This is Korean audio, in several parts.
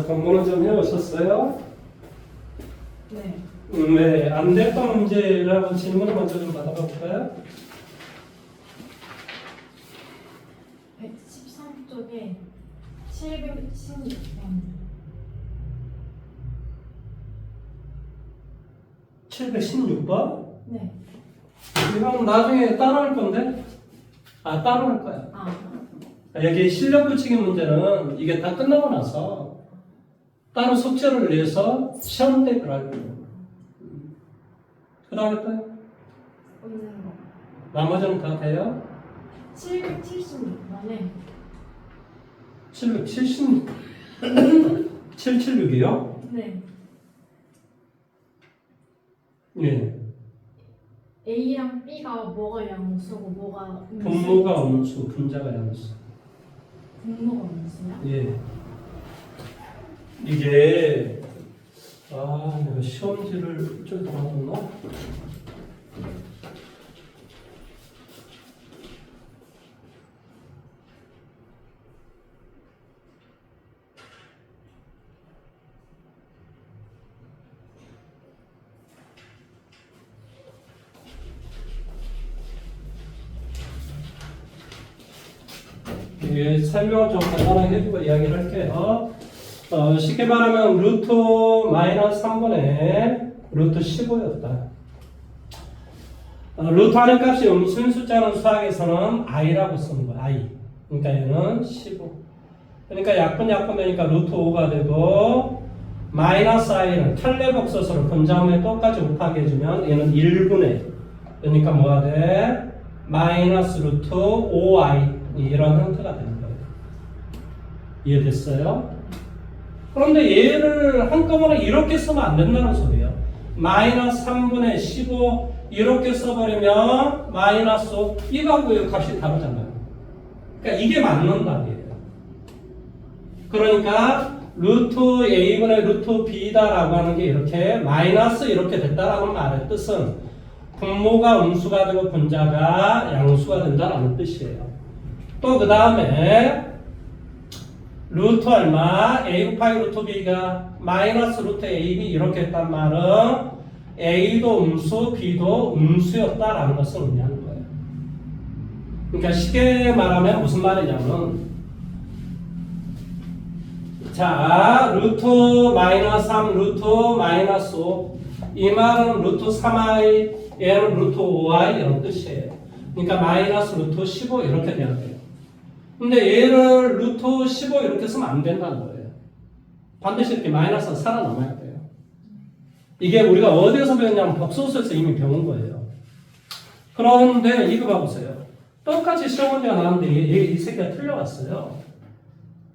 공부는 좀 해오셨어요? 네. 네, 안 됐던 문제라고 질문을 먼저 좀 받아봐 볼까요? 113쪽에 716번. 716번? 네. 이건 나중에 따라할 건데? 따라할 거야. 여기 실력 붙이기 문제는 이게 다 끝나고 나서 따로 숙제를 내서 시험 때 그럴 거예요. 그다음에 오늘 나머지는 다 돼요? 776번에 776. 776이요? 네. 예. A랑 B가 뭐가 양수고 뭐가 분모가 음수, 분자가 양수. 분모가 음수야? 예. 이게 내가 시험지를 좀 더 받았나? 예, 설명을 좀 간단하게 해주고 이야기를 할게요. 쉽게 말하면 루트 마이너스 3분의 루트 15였다. 루트 하는 값이 음수인 숫자는 수학에서는 i라고 쓰는 거야. i. 그러니까 얘는 15. 그러니까 약분되니까 루트 5가 되고 마이너스 i는 탈레복소수로 분자함에 똑같이 곱하게 해주면 얘는 1분의 그러니까 뭐가 돼? 마이너스 루트 5i 이런 형태가 되는 거예요. 이해됐어요? 그런데 얘를 한꺼번에 이렇게 쓰면 안 된다는 소리예요. 마이너스 3분의 15 이렇게 써버리면 마이너스 5 이거하고 이 값이 다르잖아요. 그러니까 이게 맞는 답이에요. 그러니까 루트 A분의 루트 B다라고 하는 게 이렇게 마이너스 이렇게 됐다라는 말의 뜻은 분모가 음수가 되고 분자가 양수가 된다라는 뜻이에요. 또 그 다음에 루트 얼마? A 곱하기 루트 B가 마이너스 루트 AB 이렇게 했단 말은 A도 음수, B도 음수였다라는 것을 의미하는 거예요. 그러니까 쉽게 말하면 무슨 말이냐면 자, 루트 마이너스 3, 루트 마이너스 5 이 말은 루트 3i, 얘는 루트 5i 이런 뜻이에요. 그러니까 마이너스 루트 15 이렇게 돼야 돼요. 근데 얘를 루트 15 이렇게 쓰면 안 된다는 거예요. 반드시 이렇게 마이너스가 살아남아야 돼요. 이게 우리가 어디에서 배웠냐면 복소수에서 이미 배운 거예요. 그런데 이거 봐보세요. 똑같이 시험 문제가 나왔는데 이 새끼가 틀려갔어요.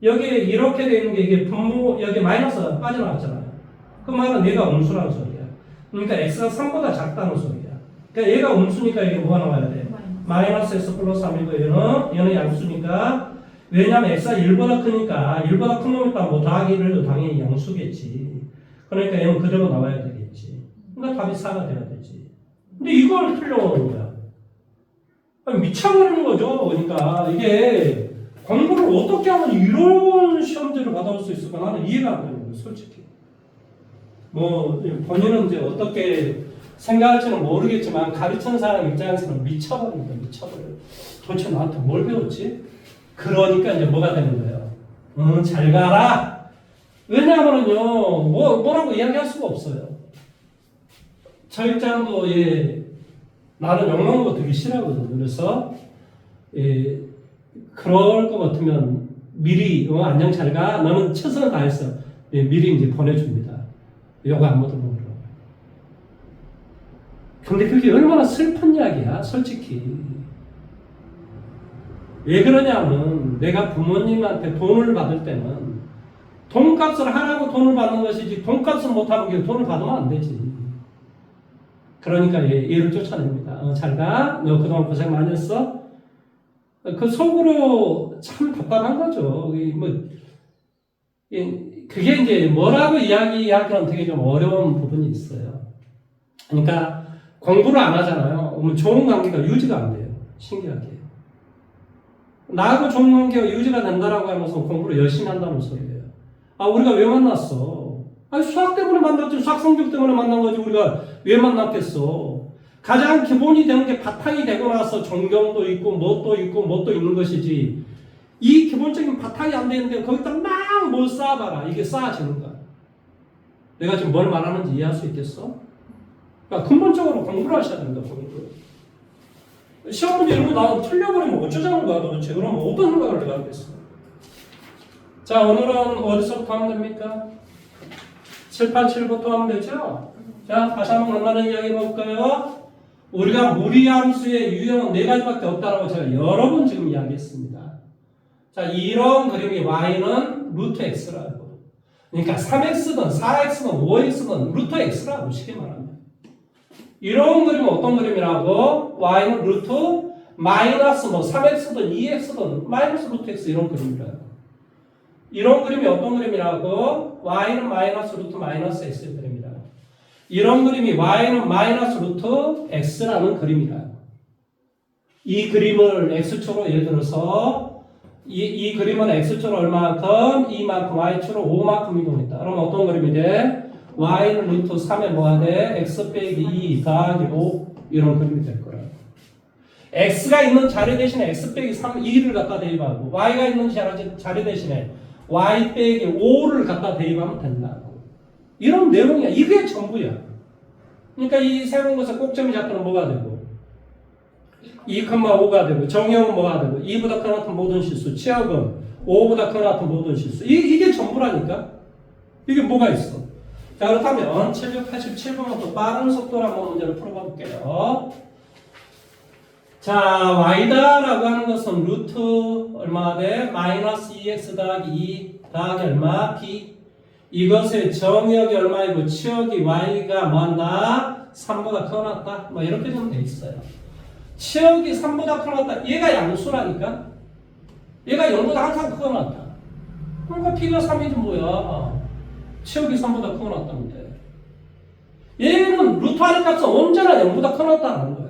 여기 이렇게 돼 있는 게 이게 분모, 여기 마이너스가 빠져나왔잖아요. 그 말은 얘가 음수라는 소리야. 그러니까 x가 3보다 작다는 소리야. 그러니까 얘가 음수니까 이게 뭐가 나와야 돼? 마이너스 x 플러스 3이고 얘는 양수니까 왜냐면 x가 1보다 크니까 1보다 큰 놈이 있다면 뭐 더하기를 해도 당연히 양수겠지. 그러니까 얘는 그대로 나와야 되겠지. 그러니까 답이 4가 돼야 되지. 근데 이걸 틀려오는 거야. 아니, 미쳐버리는 거죠. 그러니까 이게 공부를 어떻게 하면 이런 시험지를 받아올 수 있을까 나는 이해가 안 되는 거예요. 솔직히. 뭐 본인은 이제 어떻게 생각할지는 모르겠지만 가르치는 사람 입장에서는 미쳐버립니다. 미쳐버려요. 도대체 나한테 뭘 배웠지? 그러니까 이제 뭐가 되는 거예요? 잘 가라. 왜냐하면요, 뭐라고 이야기할 수가 없어요. 저 입장도 나는 욕먹는 거 되게 싫어하거든요. 그래서 그럴 것 같으면 미리 안녕 잘 가. 너는 최선을 다했어. 미리 이제 보내줍니다. 욕 안 먹으라고. 근데 그게 얼마나 슬픈 이야기야, 솔직히. 왜 그러냐면 내가 부모님한테 돈을 받을 때는 돈값을 하라고 돈을 받는 것이지 돈값을 못하고 돈을 받으면 안 되지. 그러니까 얘를 쫓아냅니다. 잘 가. 너 그동안 고생 많이 했어. 그 속으로 참 답답한 거죠. 그게 이제 뭐라고 이야기하기는 되게 좀 어려운 부분이 있어요. 그러니까 공부를 안 하잖아요. 그러면 좋은 관계가 유지가 안 돼요. 신기하게. 나하고 좋은 관계가 유지가 된다라고 하면서 공부를 열심히 한다는 소리예요. 아, 우리가 왜 만났어? 아니, 수학 때문에 만났지. 수학 성적 때문에 만난 거지. 우리가 왜 만났겠어? 가장 기본이 되는 게 바탕이 되고 나서 존경도 있고, 뭣도 있고, 뭣도 있는 것이지. 이 기본적인 바탕이 안 되는데 거기다 막 뭘 쌓아봐라. 이게 쌓아지는 거야. 내가 지금 뭘 말하는지 이해할 수 있겠어? 그러니까 근본적으로 공부를 하셔야 된다, 공부. 시험 문제 이런 거 나오면 틀려버리면 어쩌자는 거야, 도대체. 그럼 어떤 생각을 내가 하겠어? 자, 오늘은 어디서부터 하면 됩니까? 7, 8, 7부터 하면 되죠? 자, 다시 한번 간단하게 이야기해 볼까요? 우리가 무리함수의 유형은 4가지밖에 없다라고 제가 여러 번 지금 이야기했습니다. 자, 이런 그림이 y는 루트 x라고. 그러니까 3x든 4x든 5x든 루트 x라고 쉽게 말합니다. 이런 그림은 어떤 그림이라고? y는 루트 마이너스 3x든 2x든 마이너스 루트 x 이런 그림이라고. 이런 그림이 어떤 그림이라고? y는 마이너스 루트 마이너스 x의 그림이라고. 이런 그림이 y는 마이너스 루트 x라는 그림이라고. 이 그림을 x초로 예를 들어서 이 그림은 x초로 얼마만큼? 2만큼, y초로 5만큼 이동했다. 그럼 어떤 그림이 돼? y는 루트 3에 뭐가 돼? x 빼기 2 더하기 5 이런 그림이 될 거야. x가 있는 자리 대신에 x 빼기 3, 2를 갖다 대입하고 y가 있는 자리 대신에 y 빼기 5를 갖다 대입하면 된다고. 이런 내용이야. 이게 전부야. 그러니까 이 세운 것의 꼭점이 잡히는 뭐가 되고 2,5가 되고 정형은 뭐가 되고 2보다 큰 같은 모든 실수, 치역은 5보다 큰 같은 모든 실수. 이게 전부라니까. 이게 뭐가 있어? 자, 그렇다면 787번부터 빠른 속도로 한번 문제를 풀어봐 볼게요. 자, y다라고 하는 것은 루트 얼마가 돼? 마이너스 2x 더하기 2 더하기 얼마? b. 이것의 정역이 얼마이고 치역이 y가 뭐한다? 3보다 커놨다. 뭐 이렇게 좀 돼 있어요. 치역이 3보다 커놨다. 얘가 양수라니까. 얘가 0보다 항상 커놨다. 그러니까 p가 3이지 뭐야. 치역이 3보다 커놨다는데. 얘는 루트 하는 값은 언제나 0보다 커놨다는 거야.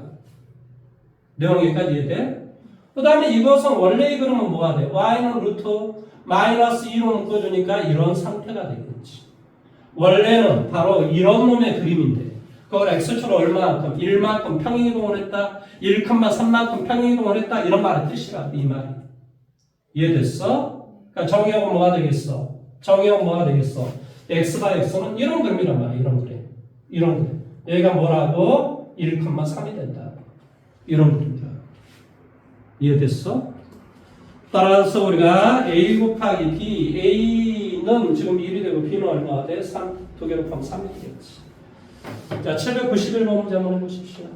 내용 여기까지 이해돼? 그 다음에 이것은 원래의 그림은 뭐가 돼? y는 루트 마이너스 2로 묶어주니까 이런 상태가 되겠지. 원래는 바로 이런 놈의 그림인데 그걸 x초로 얼마만큼? 1만큼 평행이동을 했다. 1,3만큼 평행이동을 했다. 이런 말의 뜻이라 이 말이. 이해됐어? 그러니까 정의역은 뭐가 되겠어? 정의역은 뭐가 되겠어? x가 x는 이런 그림이란 말이야. 이런 그림. 이런 그림. 얘가 뭐라고? 1,3이 된다. 이런 그림이야. 이해됐어? 따라서 우리가 a 곱하기 b, a는 지금 1이 되고 b는 얼마가 돼? 3, 두 개로 하면 3이 되겠지. 자, 791번 문제 한번 해보십시오.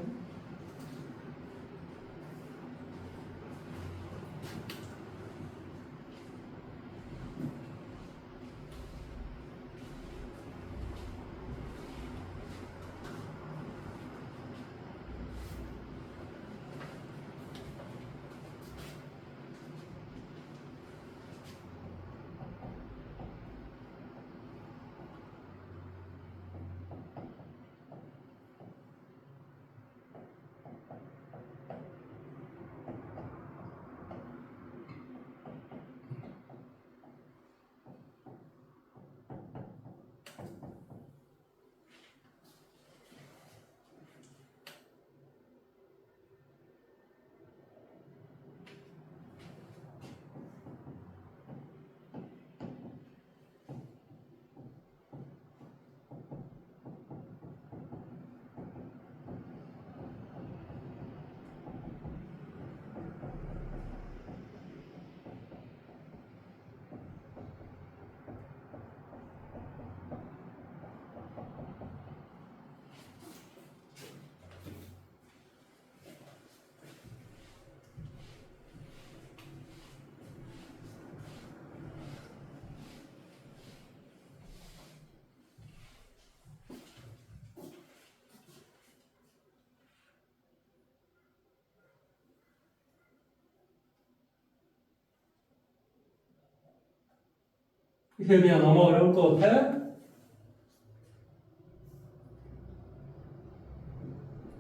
혜미야 너무 어려울 것 같아?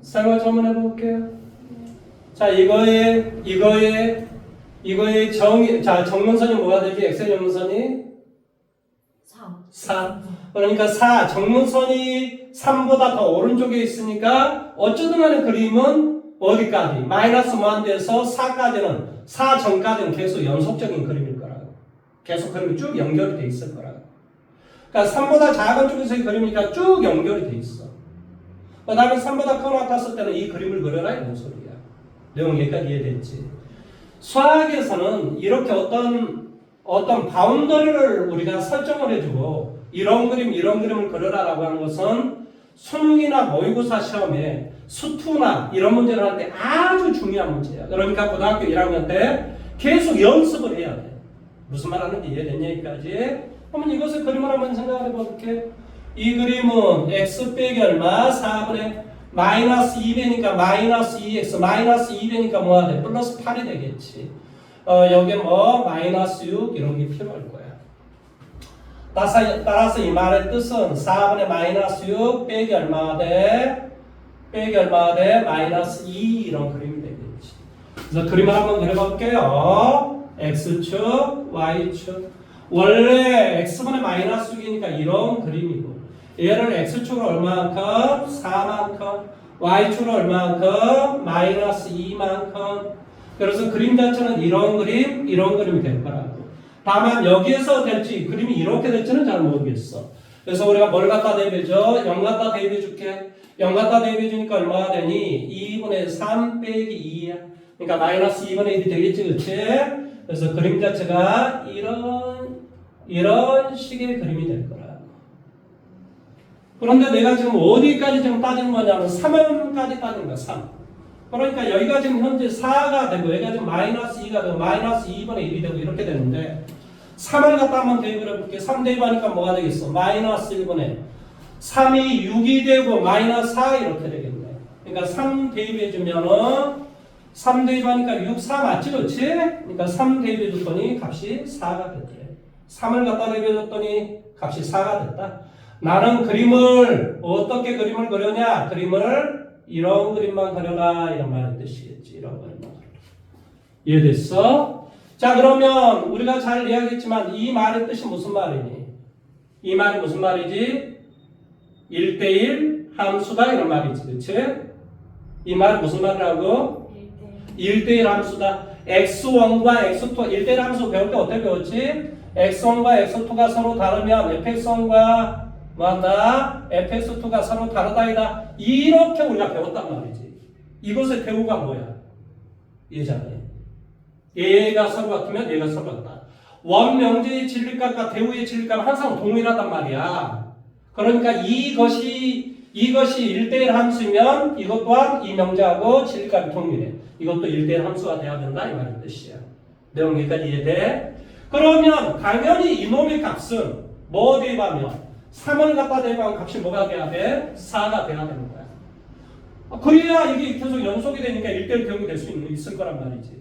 생각 좀 한번 해볼게요. 자, 이거의 정면선이 뭐가 되지? x의 정면선이 4. 그러니까 4, 정문선이 3보다 더 오른쪽에 있으니까 어쩌든 간에 그림은 어디까지? 마이너스 무한대에서 4까지는 4 전까지는 계속 연속적인 그림일 거라고. 계속 그림이 쭉 연결이 돼 있을 거라고. 그러니까 3보다 작은 쪽에서의 그림이니까 쭉 연결이 돼 있어. 그 다음에 3보다 큰 것 같았을 때는 이 그림을 그려라 이런 소리야. 내용 여기까지 이해됐지? 수학에서는 이렇게 어떤 바운더리를 우리가 설정을 해주고 이런 그림을 그려라라고 하는 것은 수능이나 모의고사 시험에 수투나 이런 문제를 할 때 아주 중요한 문제야. 그러니까 고등학교 1학년 때 계속 연습을 해야 돼. 무슨 말 하는지 이해됐냐 여기까지? 그러면 이것을 그림을 한번 생각해 볼게. 이 그림은 x 빼기 얼마? 4분의 마이너스 2배니까 마이너스 2x 마이너스 2배니까 뭐가 돼? 플러스 8이 되겠지. 여기 뭐 마이너스 6 이런 게 필요할 거야. 따라서 이 말의 뜻은 4분의 마이너스 6 빼기 얼마가 돼? 빼기 얼마가 돼? 마이너스 2 이런 그림이 되겠지. 그래서 그림을 한번 그려볼게요. x축, y축. 원래 x분의 마이너스 6이니까 이런 그림이고 얘를 x축으로 얼마만큼? 4만큼 y축으로 얼마만큼? 마이너스 2만큼. 그래서 그림 자체는 이런 그림이 될 거라고. 다만 여기에서 될지 그림이 이렇게 될지는 잘 모르겠어. 그래서 우리가 뭘 갖다 대입해줘? 0 갖다 대입해 줄게. 0 갖다 대입해 주니까 얼마가 되니? 2분의 3 빼기 2야. 그러니까 마이너스 2분의 1이 되겠지, 그치? 그래서 그림 자체가 이런 식의 그림이 될 거라고. 그런데 내가 지금 어디까지 지금 따지는 거냐면 3원까지 따지는 거야, 3. 그러니까 여기가 지금 현재 4가 되고 여기가 지금 마이너스 2가 되고 마이너스 2분의 1이 되고 이렇게 되는데 3을 갖다 한번 대입을 해볼게. 3 대입하니까 뭐가 되겠어? 마이너스 1분의 3이 6이 되고 마이너스 4 이렇게 되겠네. 그러니까 3 대입해주면은 3 대입하니까 6, 4 맞지? 그렇지? 그러니까 3 대입해줬더니 값이 4가 됐대. 3을 갖다 대입해줬더니 값이 4가 됐다. 나는 그림을 어떻게 그림을 그려냐? 그림을 이런 그림만 그려라 이런 말의 뜻이겠지. 이런 그림만 그려라. 이해됐어? 자 그러면 우리가 잘 이해하겠지만 이 말의 뜻이 무슨 말이니? 이 말이 무슨 말이지? 1대1 함수다 이런 말이지. 그치? 이 말이 무슨 말이라고? 1대1 함수다. x1과 x2 1대1 함수 배울 때 어떻게 배웠지? x1과 x2가 서로 다르면 fx1과 뭐한다? fx2가 서로 다르다이다. 이렇게 우리가 배웠단 말이지. 이것의 대우가 뭐야? 얘잖아요. 얘가 서로 같으면 얘가 서로 같다. 원명제의 진리값과 대우의 진리값은 항상 동일하단 말이야. 그러니까 이것이 1대1 함수면 이것 또한 이 명제하고 진리값이 동일해. 이것도 1대1 함수가 돼야 된다 이 말의 뜻이야. 내용 여기까지 이해돼? 그러면 당연히 이놈의 값은 뭐 대입하면 3을 갖다 대입하면 값이 뭐가 돼야 돼? 4가 돼야 되는 거야. 그래야 이게 계속 연속이 되니까 1대1 대응이 될 수 있을 거란 말이지.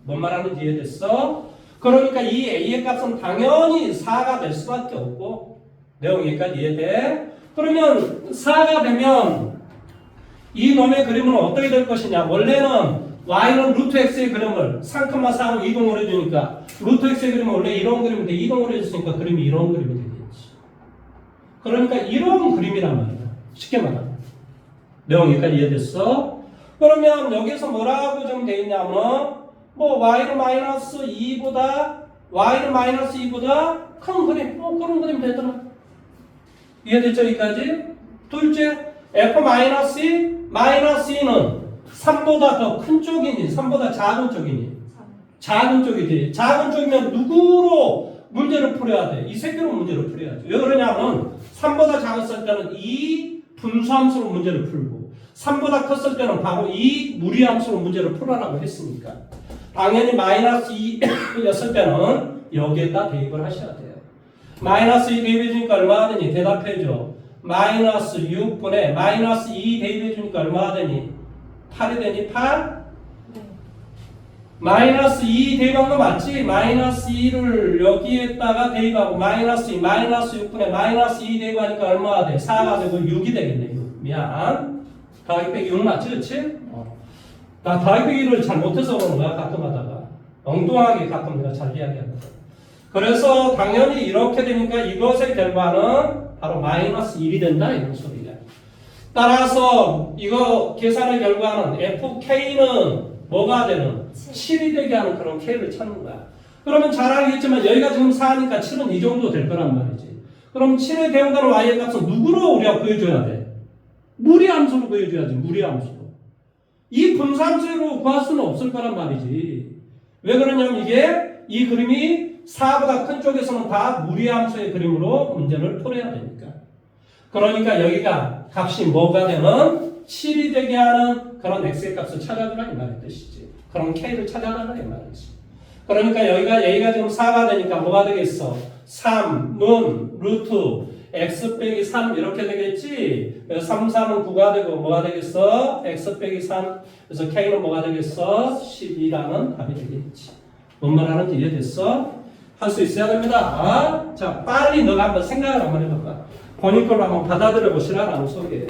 뭔 말하는지 이해됐어? 그러니까 이 A의 값은 당연히 4가 될 수밖에 없고 내용 여기까지 이해돼? 그러면 4가 되면 이 놈의 그림은 어떻게 될 것이냐? 원래는 y는 루트 x의 그림을 3,4로 이동을 해주니까 루트 x의 그림은 원래 이런 그림인데 이동을 해줬으니까 그림이 이런 그림이 되겠지. 그러니까 이런 그림이란 말이야. 쉽게 말하면. 내용 여기까지 이해됐어? 그러면 여기서 뭐라고 좀 돼 있냐면 뭐 y는 마이너스 2보다 큰 그림 그런 그림 되더라. 이해됐죠? 여기까지? 둘째 f-2는 3보다 더 큰 쪽이니 3보다 작은 쪽이니? 작은 쪽이지. 작은 쪽이면 누구로 문제를 풀어야 돼? 이 새끼로 문제를 풀어야지. 왜 그러냐면 3보다 작았을 때는 이 분수함수로 문제를 풀고 3보다 컸을 때는 바로 이 무리함수로 문제를 풀어라고 했으니까 당연히 마이너스 2였을 때는 여기에다 대입을 하셔야 돼요. 마이너스 2 대입해 주니까 얼마가 되니? 대답해 줘. 마이너스 6분의 마이너스 2 대입해 주니까 얼마가 되니? 8이 되니? 8? 네. 마이너스 2 대입한 거 맞지? 마이너스 2를 여기에다가 대입하고 마이너스 2, 마이너스 6분의 마이너스 2 대입하니까 얼마가 돼? 4가 되고 6이 되겠네. 6. 미안. 더하기 빼기 6 맞지? 그치? 나 더하기 빼기를 잘 못해서 그러는 거야. 가끔 하다가. 엉뚱하게 가끔 내가 잘 이야기하거든. 그래서 당연히 이렇게 되니까 이것의 결과는 바로 마이너스 1이 된다 이런 소리야. 따라서 이거 계산의 결과는 FK는 뭐가 되는? 7이 되게 하는 그런 K를 찾는 거야. 그러면 잘 알겠지만 여기가 지금 4니까 7은 이 정도 될 거란 말이지. 그럼 7의 대응되는 Y의 값은 누구로 우리가 구해줘야 돼? 무리함수로 구해줘야지. 무리함수로. 이 분산수로 구할 수는 없을 거란 말이지. 왜 그러냐면 이게 이 그림이 4보다 큰 쪽에서는 다 무리함수의 그림으로 문제를 풀어야 되니까. 그러니까 여기가 값이 뭐가 되는 7이 되게 하는 그런 x의 값을 찾아주라 이 말의 뜻이지. 그런 k를 찾아달라 이 말이지. 그러니까 여기가 지금 4가 되니까 뭐가 되겠어? 3은 루트 x 빼기 3 이렇게 되겠지. 3, 3은 9가 되고 뭐가 되겠어? x 빼기 3. 그래서 k는 뭐가 되겠어? 12라는 답이 되겠지. 뭔 말 하는지 이해됐어? 할 수 있어야 됩니다. 자, 빨리 너가 한번 생각을 한번 해봐봐. 본인 걸로 한번 받아들여 보시라라는 소리예요.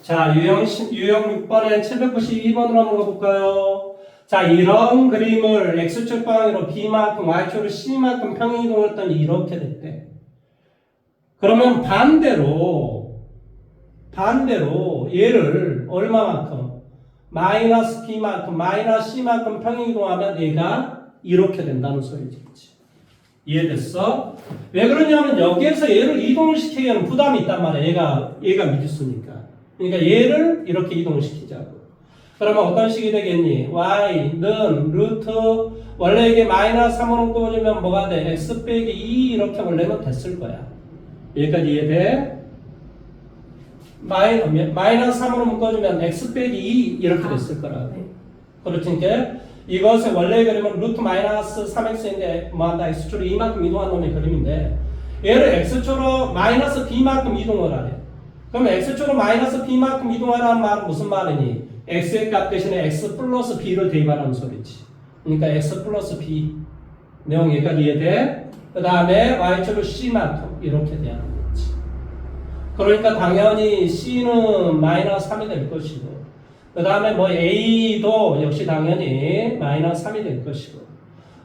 자, 유형 6번에 792번으로 한번 가볼까요? 자, 이런 그림을 x축 방향으로 b만큼, y축으로 c만큼 평행이동했더니 이렇게 됐대. 그러면 반대로 얘를 얼마만큼? 마이너스 b만큼, 마이너스 c만큼 평행이동하면 얘가 이렇게 된다는 소리지. 이해됐어? 왜 그러냐면 여기에서 얘를 이동을 시키기에는 부담이 있단 말이야. 얘가 미지수니까. 그러니까 얘를 이렇게 이동을 시키자고. 그러면 어떤 식이 되겠니? y는 루트 원래 이게 마이너스 3으로 묶어주면 뭐가 돼? x 빼기 2 이렇게 원래는 됐을 거야. 여기까지 이해돼? 마이너스 3으로 묶어주면 x 빼기 2 이렇게 됐을 거라고. 그렇지? 그러니까 이것의 원래 그림은 루트 마이너스 3x인데 뭐한다? x축으로 이만큼 이동한 놈의 그림인데 얘를 x축으로 마이너스 b만큼 이동을 하래. 그러면 x축으로 마이너스 b만큼 이동하라는 말은 무슨 말이니? x의 값 대신에 x 플러스 b를 대입하라는 소리지. 그러니까 x 플러스 b 내용 여기까지 이해돼? 그 다음에 y축으로 c만큼 이렇게 되는 거지. 그러니까 당연히 c는 마이너스 3이 될 것이고 그 다음에 뭐 a도 역시 당연히 마이너스 3이 될 것이고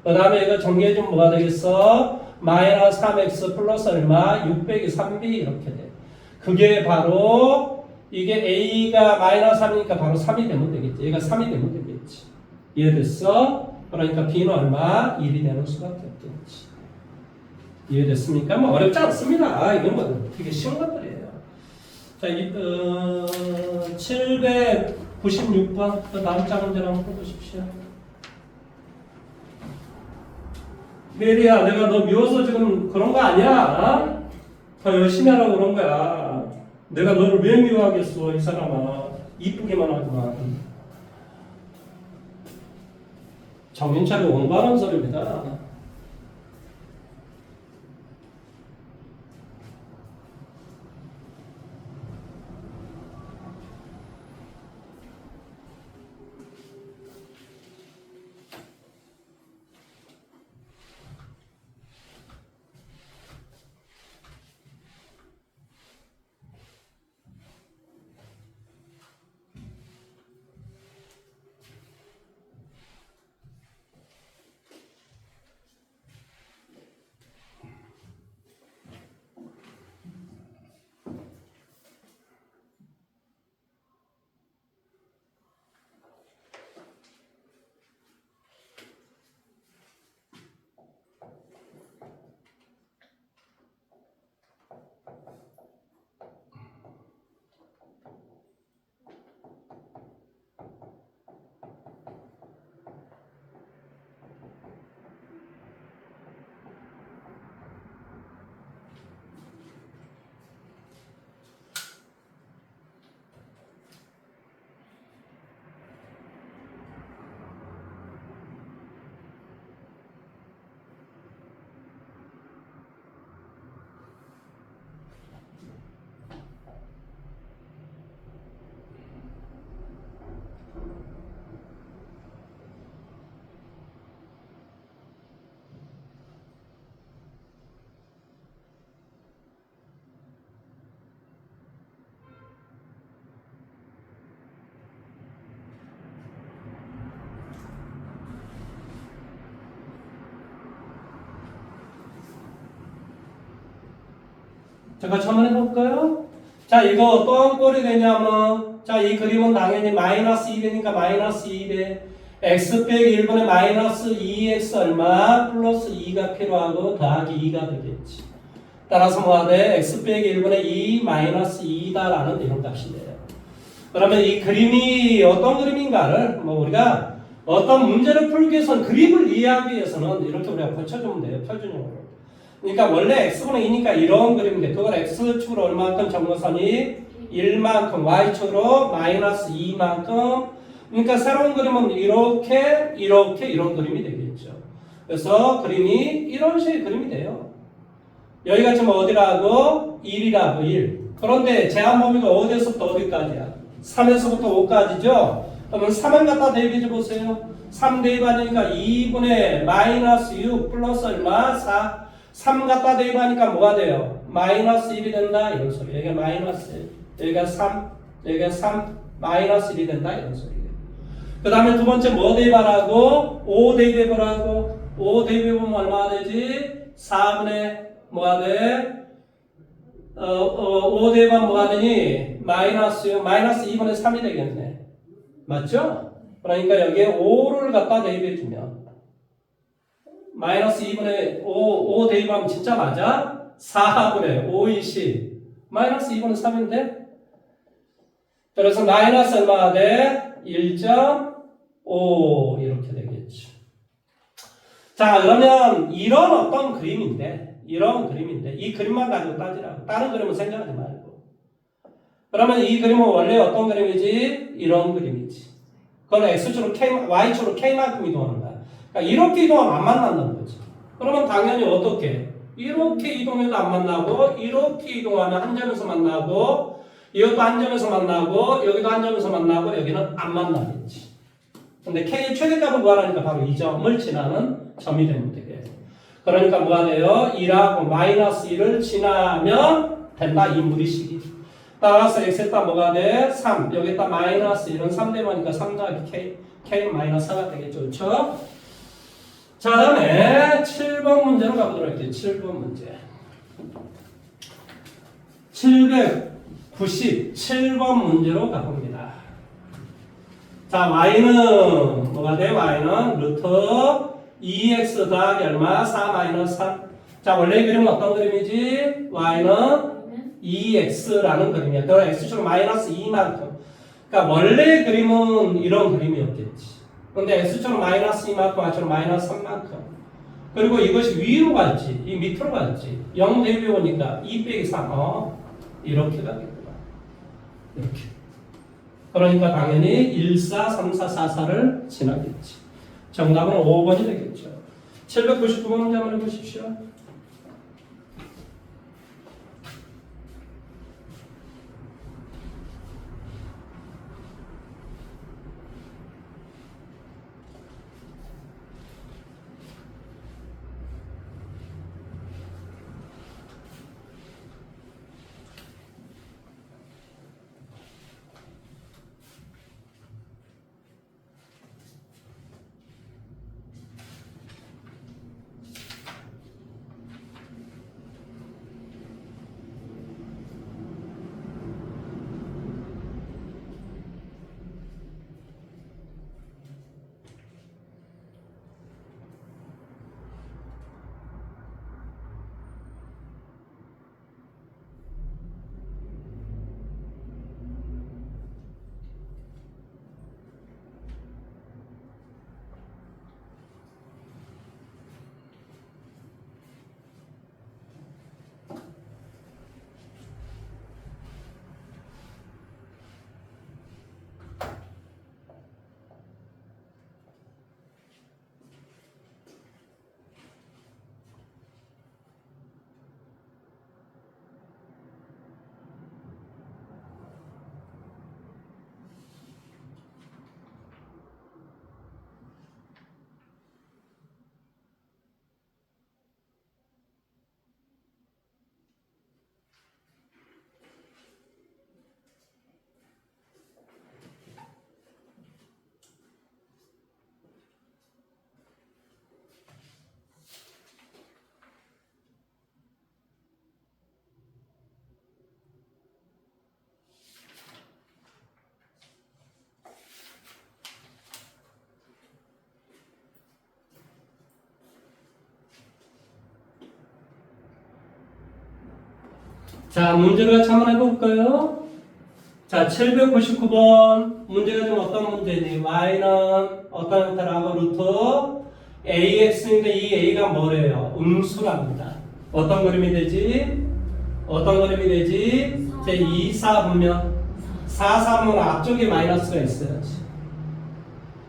그 다음에 이거 정리해주면 뭐가 되겠어? 마이너스 3x 플러스 얼마? 6 빼기 3b 이렇게 돼. 그게 바로 이게 a가 마이너스 3이니까 바로 3이 되면 되겠지. 얘가 3이 되면 되겠지. 이해됐어? 그러니까 b는 얼마? 1이 되는 수밖에 없겠지. 이해됐습니까? 뭐 어렵지 않습니다. 이건 뭐 되게 쉬운 것들이에요. 자, 96번 그 다음 장 문제를 한번 풀어보십시오. 메리야, 내가 너 미워서 지금 그런 거 아니야. 더 열심히 하라고 그런 거야. 내가 너를 왜 미워하겠어, 이 사람아. 이쁘게만 하지만. 정신 차리고 공부하는 소리입니다. 자, 같이 한번 해볼까요? 자, 이거 어떤 꼴이 되냐면, 자, 이 그림은 당연히 마이너스 2배니까 마이너스 2배. x 빼기 1분의 마이너스 2x 얼마 플러스 2가 필요하고 더하기 2가 되겠지. 따라서 뭐가 돼? x 빼기 1분의 2 마이너스 2다라는 내용값이 돼요. 그러면 이 그림이 어떤 그림인가를 뭐 우리가 어떤 문제를 풀기 위해서는 그림을 이해하기 위해서는 이렇게 우리가 고쳐주면 돼요. 표준형으로. 그러니까 원래 x분의 2니까 이런 그림인데 그걸 x축으로 얼마만큼 정거선이 1만큼 y축으로 마이너스 2만큼 그러니까 새로운 그림은 이렇게 이런 그림이 되겠죠. 그래서 그림이 이런 식의 그림이 돼요. 여기가 지금 어디라고? 1이라고 1. 그런데 제한 범위가 어디에서부터 어디까지야? 3에서부터 5까지죠? 그러면 3을 갖다 대입해 보세요. 3 대입하니까 2분의 마이너스 6 플러스 얼마? 4. 3 갖다 대입하니까 뭐가 돼요? 마이너스 1이 된다 이런 소리. 여기가 마이너스 1, 여기가 3, 여기가 3, 마이너스 1이 된다 이런 소리예요. 그 다음에 두 번째 뭐 대입하라고? 5 대입해보라고. 5 대입해보면 얼마가 되지? 4분의 뭐가 돼? 5 대입하면 뭐가 되니? 마이너스 2분의 3이 되겠네. 맞죠? 그러니까 여기에 5를 갖다 대입해주면 마이너스 2분의 5 대입하면 진짜 맞아? 4분의 5이시 마이너스 2분의 3인데? 그래서 마이너스 얼마가 돼? 1.5 이렇게 되겠죠. 자, 그러면 이런 어떤 그림인데 이 그림만 가지고 따지라고. 다른 그림은 생각하지 말고. 그러면 이 그림은 원래 어떤 그림이지? 이런 그림이지. 그건 x축으로 y축으로 k만큼 이동하는 거야. 그러니까 이렇게 이동하면 안 만난다는 거지. 그러면 당연히 어떻게? 이렇게 이동해도 안 만나고 이렇게 이동하면 한 점에서 만나고 이것도 한 점에서 만나고 여기도 한 점에서 만나고 여기는 안 만나겠지. 근데 k의 최대값을 구하라니까 바로 이 점을 지나는 점이 되면 되겠죠. 그러니까 뭐가 돼요? 2하고 마이너스 1을 지나면 된다. 이 무리식이. 따라서 x에다 뭐가 돼? 3. 여기다 마이너스 1은 3 되니까 3 더하기 k 마이너스 4가 되겠죠. 그렇죠? 자, 다음에 7번 문제로 가보도록 할게요. 7번 문제. 797번 문제로 가봅니다. 자, y는 뭐가 돼? y는 루트 2x 더하기 얼마? 4 마이너스 3. 자, 원래 이 그림은 어떤 그림이지? y는 2x라는 그림이야. 그럼 x축은 마이너스 2만큼. 그러니까 원래 그림은 이런 그림이었겠지. 근데 x축은 마이너스 2만큼, y축은 마이너스 3만큼. 그리고 이것이 위로 갔지, 이 밑으로 갔지. 0 대비 오니까 2 빼기 3, 이렇게 가겠구나. 이렇게. 그러니까 당연히 1, 4, 3, 4, 4, 4를 지나겠지. 정답은 5번이 되겠죠. 799번 문제 한번 해보십시오. 자, 문제를 같이 한번 해볼까요? 자, 799번 문제가 좀 어떤 문제니? y는 어떤 형태라고? 루트 ax인데 이 a가 뭐래요? 음수랍니다. 어떤 그림이 되지? 어떤 그림이 되지? 제 2, 4 보면 4, 3은 앞쪽에 마이너스가 있어야지.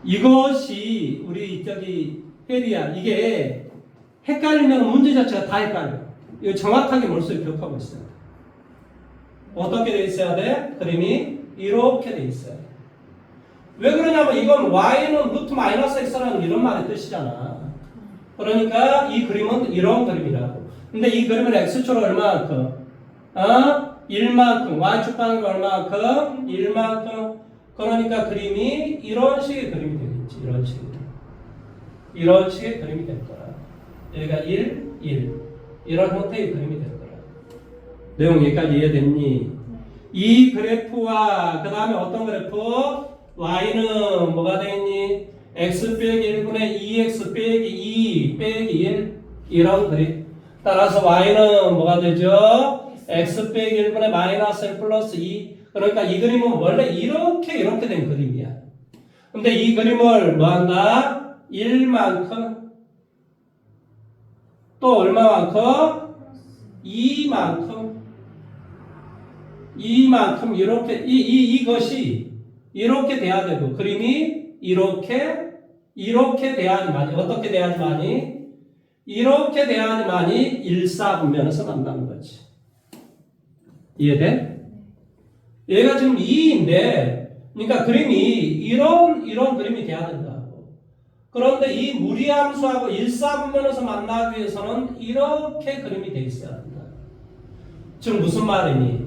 이것이 우리 저기 혜리야, 이게 헷갈리면 문제 자체가 다 헷갈려. 이거 정확하게 머릿속에 기억하고 있어야 돼. 어떻게 돼 있어야 돼? 그림이 이렇게 돼 있어야 돼. 왜 그러냐면 이건 y는 루트 마이너스 x라는 이런 말의 뜻이잖아. 그러니까 이 그림은 이런 그림이라고. 근데 이 그림은 x축으로 얼마만큼? 1만큼. y축 방향이 얼마만큼? 1만큼. 그러니까 그림이 이런 식의 그림이 되겠지. 이런 식의. 이런 식의 그림이 될 거야. 여기가 1, 1. 이런 형태의 그림이 될 거야. 내용 여기까지 이해됐니? 이 그래프와 그 다음에 어떤 그래프? y는 뭐가 되겠니? x 빼기 1분의 2x 빼기 2 빼기 1 이런 그림. 따라서 y는 뭐가 되죠? x 빼기 1분의 마이너스 1 플러스 2. 그러니까 이 그림은 원래 이렇게 된 그림이야. 근데 이 그림을 뭐 한다? 1만큼 또 얼마만큼? 2만큼 이렇게 이것이 이렇게 돼야 되고 그림이 이렇게 돼야지만이 어떻게 돼야지만이 이렇게 돼야지만이 일사분면에서 만나는 거지. 이해돼? 얘가 지금 2인데 그러니까 그림이 이런 그림이 돼야 된다고. 그런데 이 무리함수하고 일사분면에서 만나기 위해서는 이렇게 그림이 돼 있어야 한다. 지금 무슨 말이니?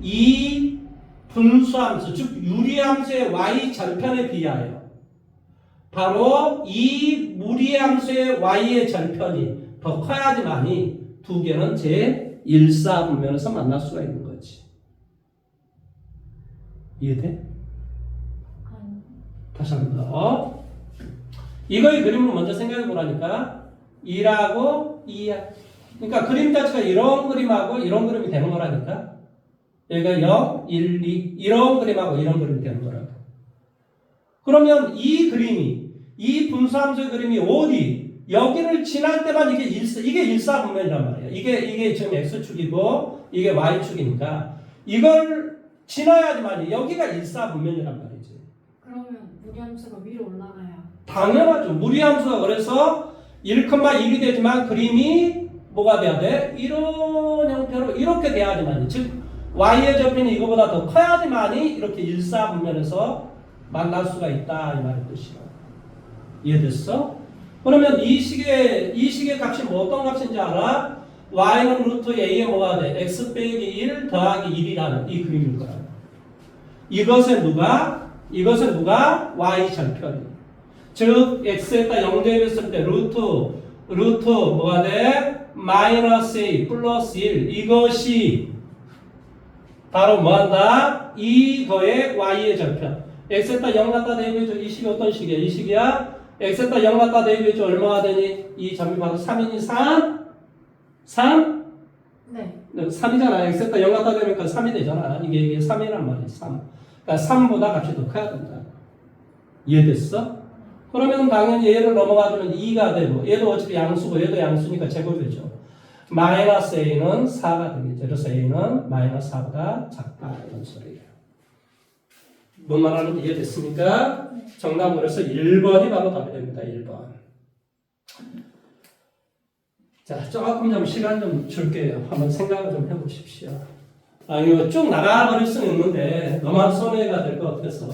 이 분수함수, 즉 유리함수의 y 절편에 비하여 바로 이 무리함수의 y의 절편이 더 커야지만이 두 개는 제 일사분면에서 만날 수가 있는 거지. 이해돼? 다시 한 번 더. 이거의 그림을 먼저 생각해 보라니까. 2하고 2야. 그러니까 그림 자체가 이런 그림하고 이런 그림이 되는 거라니까. 여기가 0, 1, 2 이런 그림하고 이런 그림이 되는 거라고. 그러면 이 그림이 이 분수함수의 그림이 어디 여기를 지날 때만 이게 일사분면이란 말이에요. 이게 지금 x축이고 이게 y축이니까 이걸 지나야지만 여기가 일사분면이란 말이지. 그러면 무리함수가 위로 올라가야. 당연하죠. 무리함수가 그래서 1,1이 되지만 그림이 뭐가 돼야 돼? 이런 형태로 이렇게 돼야지만, 즉 y의 접근이 이거보다 더 커야지만이 이렇게 일사분면에서 만날 수가 있다 이 말의 뜻이야. 이해됐어? 그러면 이 식의 값이 뭐 어떤 값인지 알아? y는 루트 a에 뭐가 돼? x 빼기 1 더하기 1이라는 이 그림일 거야. 이것은 누가 y 절편이. 즉 x에다 0 대입했을 때 루트 뭐가 돼? 마이너스 a 플러스 1 이것이 바로 뭐한다? 이거의 y의 절편. x에다 0 갖다 대입해줘. 이 식이 어떤 식이야? 이 식이야? x에다 0 갖다 대입해줘. 얼마가 되니? 이 점이 바로 3이니 3? 3? 네. 3이잖아. x에다 0 갖다 대니까 3이 되잖아. 이게 3이란 말이야. 3. 그러니까 3보다 값이 더 커야 된다. 이해됐어? 그러면 당연히 얘를 넘어가주면 2가 되고 얘도 어차피 양수고 얘도 양수니까 제곱이죠. 마이너스 a는 4가 되겠죠. 그래서 a는 마이너스 4보다 작다 이런 소리예요. 뭔 말하는지 이해됐습니까? 정답은 그래서 1번이 바로 답이 됩니다. 1번. 자, 조금 좀 시간 좀 줄게요. 한번 생각을 좀 해보십시오. 이거 쭉 나가버릴 수는 있는데 너무 손해가 될 것 같아서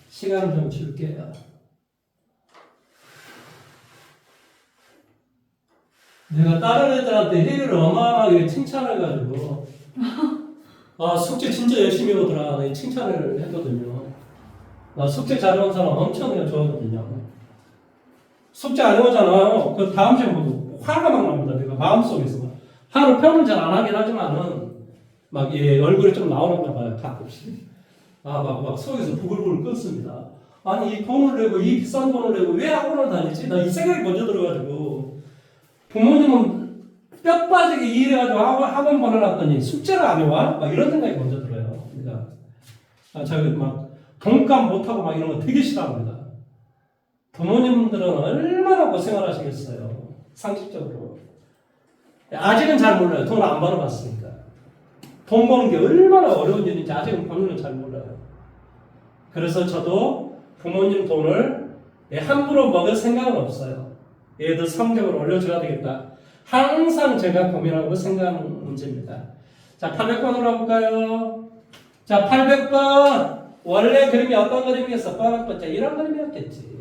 시간을 좀 줄게요. 내가 다른 애들한테 회의를 어마어마하게 칭찬해가지고 숙제 진짜 열심히 오더라. 내가 칭찬을 했거든요. 나 숙제 잘해온 사람 엄청 내가 좋아하거든요. 숙제 안 해오잖아요. 그 다음 시간 보고 화가 막 납니다. 내가 마음속에서 화를 표현을 잘 안 하긴 하지만은 막 얼굴에 좀 나오는가 봐요. 가끔씩. 막 속에서 부글부글 끓습니다. 아니 이 돈을 내고 이 비싼 돈을 내고 왜 학원을 다니지? 나 이 생각이 먼저 들어가지고 부모님은 뼈 빠지게 일해가지고 학원 보내놨더니 숙제를 안 해와? 막 이런 생각이 먼저 들어요. 그러니까 저기 막 돈값 못하고 막 이런 거 되게 싫어합니다. 부모님들은 얼마나 고생을 하시겠어요. 상식적으로. 아직은 잘 몰라요. 돈 안 벌어봤으니까. 돈 버는 게 얼마나 어려운 일인지 아직은 본인은 잘 몰라요. 그래서 저도 부모님 돈을 함부로 먹을 생각은 없어요. 얘들 성적을 올려줘야 되겠다. 항상 제가 고민하고 생각하는 문제입니다. 자, 800번으로 가볼까요? 자, 800번. 원래 그림이 어떤 그림이었어? 뻔한 번째. 이런 그림이었겠지.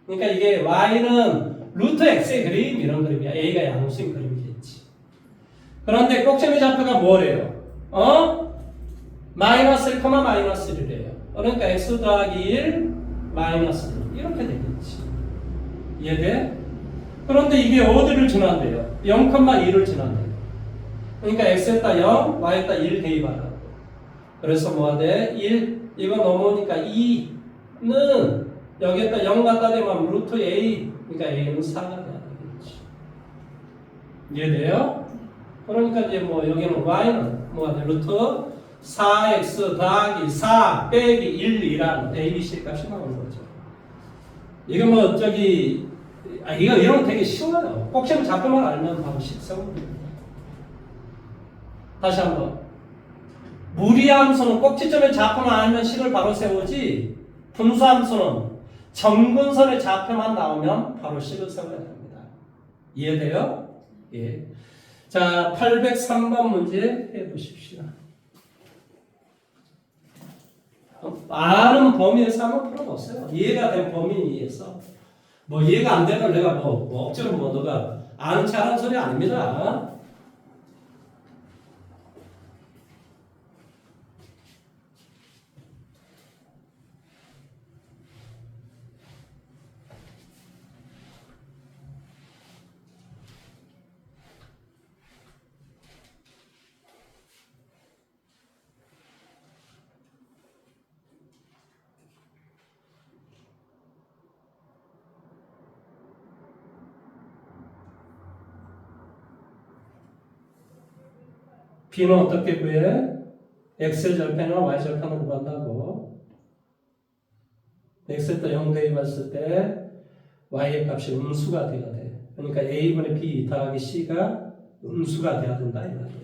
그러니까 이게 y는 루트 x의 그림 이런 그림이야. a가 양수인 그림이겠지. 그런데 꼭지점의 좌표가 뭐래요? 마이너스 1, 마이너스 1이래요. 그러니까 x 더하기 1, 마이너스 1 이렇게 되겠지. 이해돼? 그런데 이게 어디를 지난대요? 0,2를 지난대요. 그러니까 x에다 0, y에다 1 대입하라고. 그래서 뭐가 돼? 1, 이거 넘어오니까 2는 여기에다 0 갖다 대면 루트 a, 그러니까 a는 4가 돼야 되겠지. 이해돼요? 그러니까 이제 뭐 여기는 y는 뭐가 돼? 루트 4x 더하기 4 빼기 1이란 abc 값이 나오는 거죠. 이거 뭐 이거 이런 거 되게 쉬워요. 꼭지점 좌표만 알면 바로 세우면 됩니다. 다시 한번. 무리함수는 꼭지점의 좌표만 알면 식을 바로 세우지, 분수함수는 정근선의 좌표만 나오면 바로 식을 세워야 됩니다. 이해돼요? 예. 자, 803번 문제 해보십시오. 아는 범위에서 한번 풀어보세요. 이해가 된 범위에서. 뭐 이해가 안 되면 내가 뭐 억지로 너가 아는 체 하는 소리 아닙니다. B는 어떻게 구해? x의 절편이나 y 절편으로 간다고. x에다 0 대입했을 때 y의 값이 음수가 돼야 돼. 그러니까 a분의 b 더하기 c가 음수가 돼야 된다 이 말이야.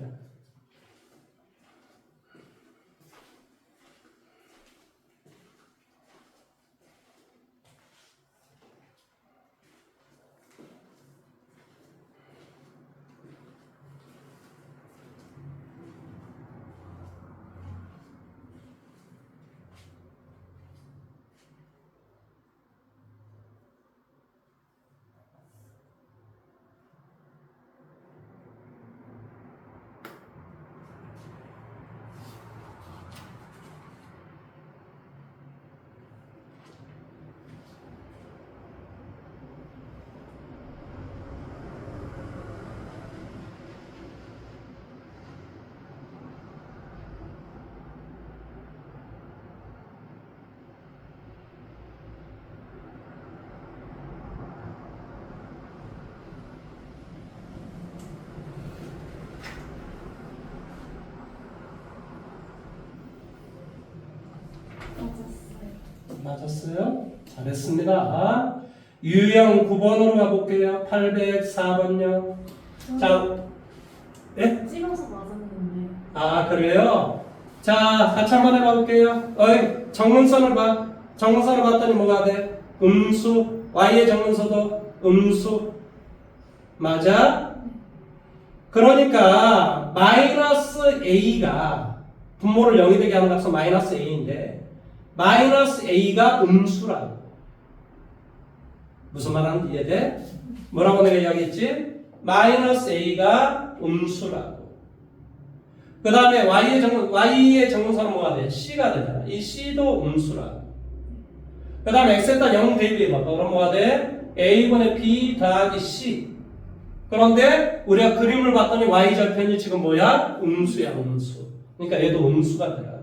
맞았어요? 잘했습니다. 유형 9번으로 가볼게요. 804번요. 자, 예? 찍어서 맞았는데. 아, 그래요? 자, 같이 한번 해봐볼게요. 어이, 정문선을 봐. 정문선을 봤더니 뭐가 돼? 음수. y의 정문서도 음수. 맞아? 그러니까 마이너스 a가 분모를 0이 되게 하는 값은 마이너스 a인데 마이너스 a가 음수라고. 무슨 말 하는지 이해돼? 뭐라고 내가 이야기했지? 마이너스 a가 음수라고. 그 다음에 y의 정문선은 뭐가 돼? c가 되잖아. 이 c도 음수라고. 그 다음에 x에다 0 대입해봐. 그럼 뭐가 돼? a분의 b 더하기 c. 그런데 우리가 그림을 봤더니 y절편이 지금 뭐야? 음수야, 음수. 그러니까 얘도 음수가 돼요.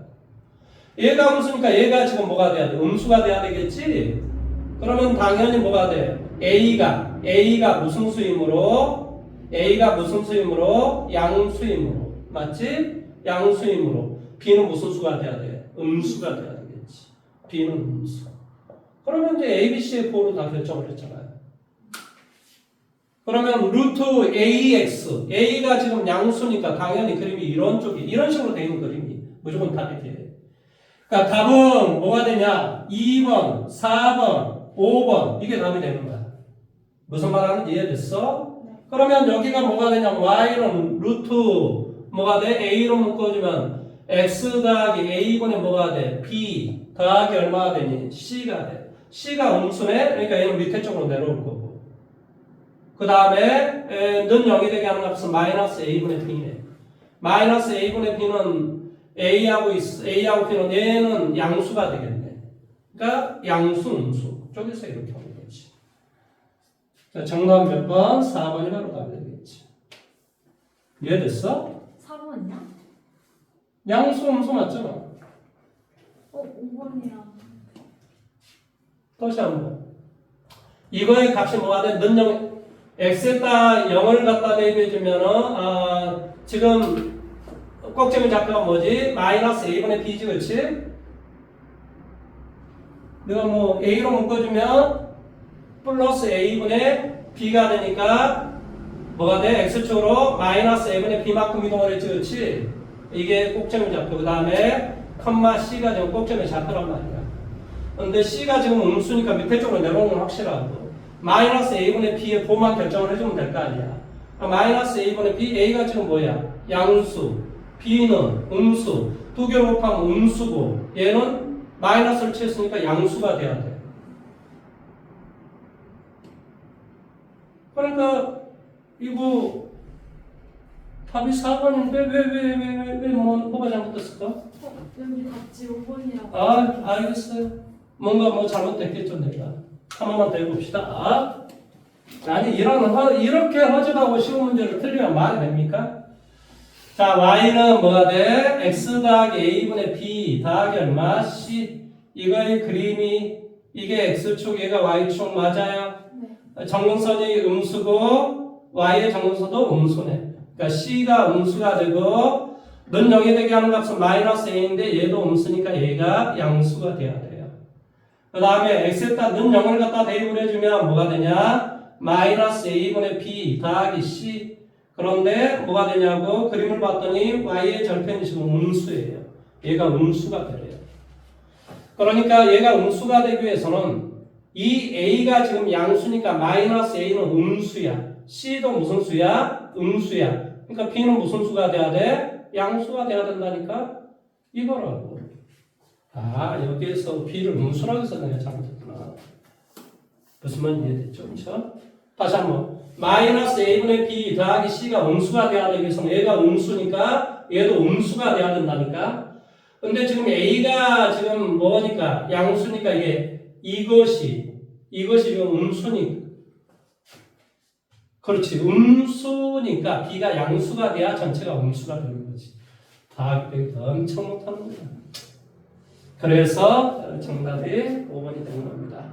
얘가 음수니까 얘가 지금 뭐가 돼야 돼? 음수가 돼야 되겠지? 그러면 당연히 뭐가 돼? A가 무슨 수이므로? A가 무슨 수이므로? 양수이므로. 맞지? 양수이므로. B는 무슨 수가 돼야 돼? 음수가 돼야 되겠지. B는 음수. 그러면 이제 A, B, C의 부호로 다 결정을 했잖아요. 그러면 루트 AX. A가 지금 양수니까 당연히 그림이 이런 식으로 되는 그림이 무조건 답이 돼. 그러니까 답은 뭐가 되냐? 2번, 4번, 5번 이게 답이 되는 거야. 무슨 말 하는지 이해됐어? 네. 그러면 여기가 뭐가 되냐? y는 루트 뭐가 돼? a로 묶어주면 x 더하기 a분의 뭐가 돼? b 더하기 얼마가 되니? c가 돼. c가 음수네? 그러니까 얘는 밑에 쪽으로 내려올 거고. 그 다음에 는 0이 되게 하는 값은 마이너스 a분의 b네. 마이너스 a분의 b는 A하고 B는 얘는 양수가 되겠네. 그러니까 양수, 음수. 쪽에서 이렇게 하는 거지. 자, 정답 몇 번? 4번이 바로 답이 되겠지. 이해됐어? 4번이야? 양수, 음수 맞잖아. 5번이야. 다시 한 번. 이거의 값이 뭐가 돼? 는 0, x에다 0을 갖다 대입해주면은, 지금 꼭지점 좌표가 뭐지? 마이너스 a분의 b지, 그렇지? 내가 뭐 a로 묶어주면 플러스 a분의 b가 되니까 뭐가 돼? x축으로 마이너스 a분의 b만큼 이동을 했지, 그렇지? 이게 꼭지점 좌표. 그 다음에 컴마 c가 지금 꼭지점의 좌표란 말이야. 근데 c가 지금 음수니까 밑에 쪽으로 내려오는 건 확실하고 마이너스 a분의 b의 보만 결정을 해주면 될 거 아니야. 마이너스 a분의 b, a가 지금 뭐야? 양수. B는 음수, 두 개로 곱하면 음수고 얘는 마이너스를 취했으니까 양수가 돼야 돼. 그러니까 이거 답이 4번인데 왜 뭐가 잘못됐을까? 여기 답지 5번이라고. 아, 알겠어요. 뭔가 뭐 잘못됐겠죠 내가. 한 번만 더 해봅시다. 아니 이렇게 허접하고 쉬운 문제를 틀리면 말이 됩니까? 자, y는 뭐가 돼? x 더하기 a분의 b 더하기 얼마? c. 이거의 그림이 이게 x축, 얘가 y축 맞아요? 네. 정근선이 음수고 y의 정근선도 음수네. 그러니까 c가 음수가 되고 는 0이 되게 하는 값은 마이너스 a인데 얘도 음수니까 얘가 양수가 돼야 돼요. 그 다음에 x에다 는 0을 갖다 대입을 해주면 뭐가 되냐? 마이너스 a분의 b 더하기 c. 그런데 뭐가 되냐고 그림을 봤더니 y의 절편이 지금 음수예요. 얘가 음수가 되래요. 그러니까 얘가 음수가 되기 위해서는 이 a가 지금 양수니까 마이너스 a는 음수야. c도 무슨 수야? 음수야. 그러니까 b는 무슨 수가 돼야 돼? 양수가 돼야 된다니까? 이거라고. 아, 여기에서 b를 음수라고 해서 내가 잘못했구나. 무슨 말인지 이해됐죠? 그렇죠? 다시 한번. 마이너스 a분의 b 더하기 c가 음수가 돼야 되기 위해서는 얘가 음수니까 얘도 음수가 돼야 된다니까? 근데 지금 a가 지금 뭐니까? 양수니까 이것이 지금 음수니까. 그렇지. 음수니까 b가 양수가 돼야 전체가 음수가 되는 거지. 더하기 빼기 엄청 못하는 거야. 그래서 정답이 5번이 되는 겁니다.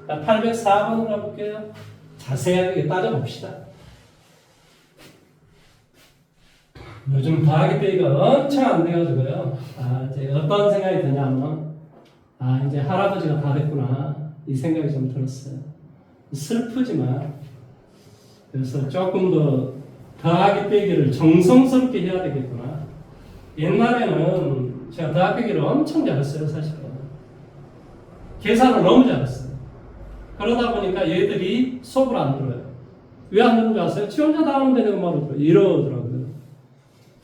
804번으로 가볼게요. 자세하게 따져봅시다. 요즘 더하기 빼기가 엄청 안 돼가지고요. 이제 어떤 생각이 드냐면, 이제 할아버지가 다 됐구나. 이 생각이 좀 들었어요. 슬프지만, 그래서 조금 더 더하기 빼기를 정성스럽게 해야 되겠구나. 옛날에는 제가 더하기 빼기를 엄청 잘했어요, 사실은. 계산을 너무 잘했어요. 그러다 보니까 얘들이 수업을 안 들어요. 왜 안 듣는 줄 아세요? 지 혼자 다 하는데 내가 말을 들어. 이러더라고요.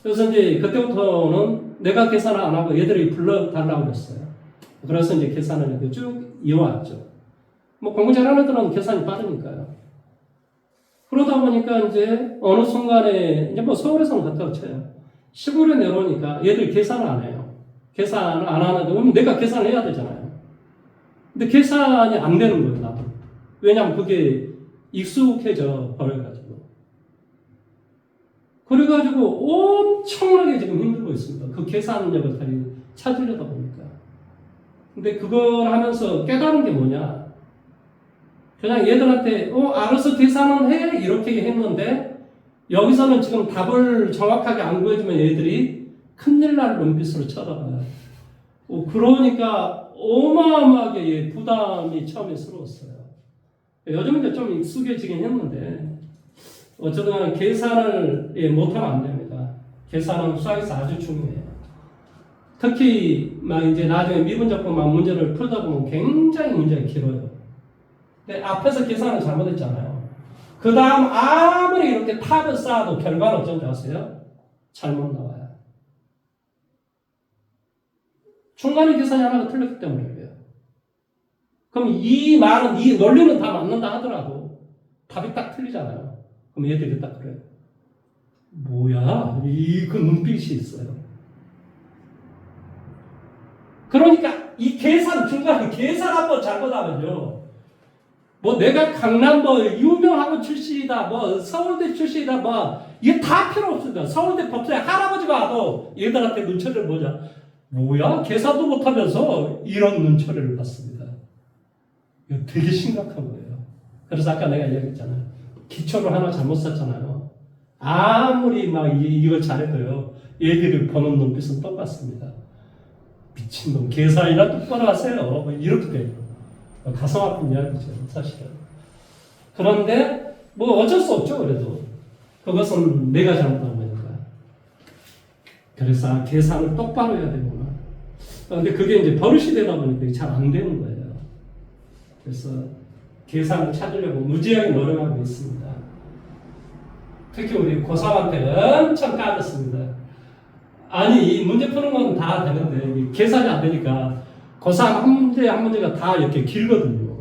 그래서 이제 그때부터는 내가 계산을 안 하고 얘들이 불러달라고 그랬어요. 그래서 이제 계산을 이렇게 쭉 이어왔죠. 뭐 공부 잘하는 애들은 계산이 빠르니까요. 그러다 보니까 이제 어느 순간에 이제 뭐 서울에서는 그렇다고 쳐요. 시골에 내려오니까 얘들이 계산을 안 해요. 계산을 안 하는데 그럼 내가 계산을 해야 되잖아요. 근데 계산이 안 되는 거예요, 나도. 왜냐면 그게 익숙해져 버려가지고. 그래가지고 엄청나게 지금 힘들고 있습니다. 그 계산력을 찾으려다 보니까. 근데 그걸 하면서 깨달은 게 뭐냐. 그냥 얘들한테 알아서 계산은 해 이렇게 했는데 여기서는 지금 답을 정확하게 안 구해주면 얘들이 큰일 날 눈빛으로 쳐다봐요. 그러니까 어마어마하게 부담이 처음에 스러웠어요. 요즘은 이제 좀 익숙해지긴 했는데 어쨌든 계산을 못하면 안 됩니다. 계산은 수학에서 아주 중요해요. 특히 막 이제 나중에 미분적분만 문제를 풀다 보면 굉장히 문제가 길어요. 근데 앞에서 계산을 잘못했잖아요. 그 다음 아무리 이렇게 탑을 쌓아도 결과는 어쩐지 아세요? 잘못 나와요. 중간에 계산이 하나가 틀렸기 때문에 그래요. 그럼 이 말은, 이 논리는 다 맞는다 하더라도 답이 딱 틀리잖아요. 그럼 얘들이 딱 그래요. 뭐야? 그 눈빛이 있어요. 그러니까 이 계산, 중간에 계산 한번 잘못하면요. 뭐 내가 강남 뭐 유명학원 출신이다, 뭐 서울대 출신이다, 뭐 이게 다 필요 없습니다. 서울대 법대 할아버지가 와도 얘들한테 눈초리를 보자. 뭐야? 계산도 못하면서 이런 눈초리를 받습니다. 이거 되게 심각한 거예요. 그래서 아까 내가 이야기했잖아요. 기초를 하나 잘못 썼잖아요. 아무리 막 이걸 잘해도요. 얘들이 보는 눈빛은 똑같습니다. 미친놈, 계산이나 똑바로 하세요. 뭐 이렇게 돼요. 가슴 아픈 이야기죠, 사실은. 그런데 뭐 어쩔 수 없죠, 그래도. 그것은 내가 잘못한 거니까. 그래서 계산을 똑바로 해야 되구나. 그런데 그게 이제 버릇이 되다 보니까 잘 안 되는 거예요. 그래서 계산을 찾으려고 무지하게 노력하고 있습니다. 특히 우리 고3한테 엄청 까졌습니다. 아니, 이 문제 푸는 건 다 되는데 계산이 안 되니까 고3 한 문제 한 문제가 다 이렇게 길거든요.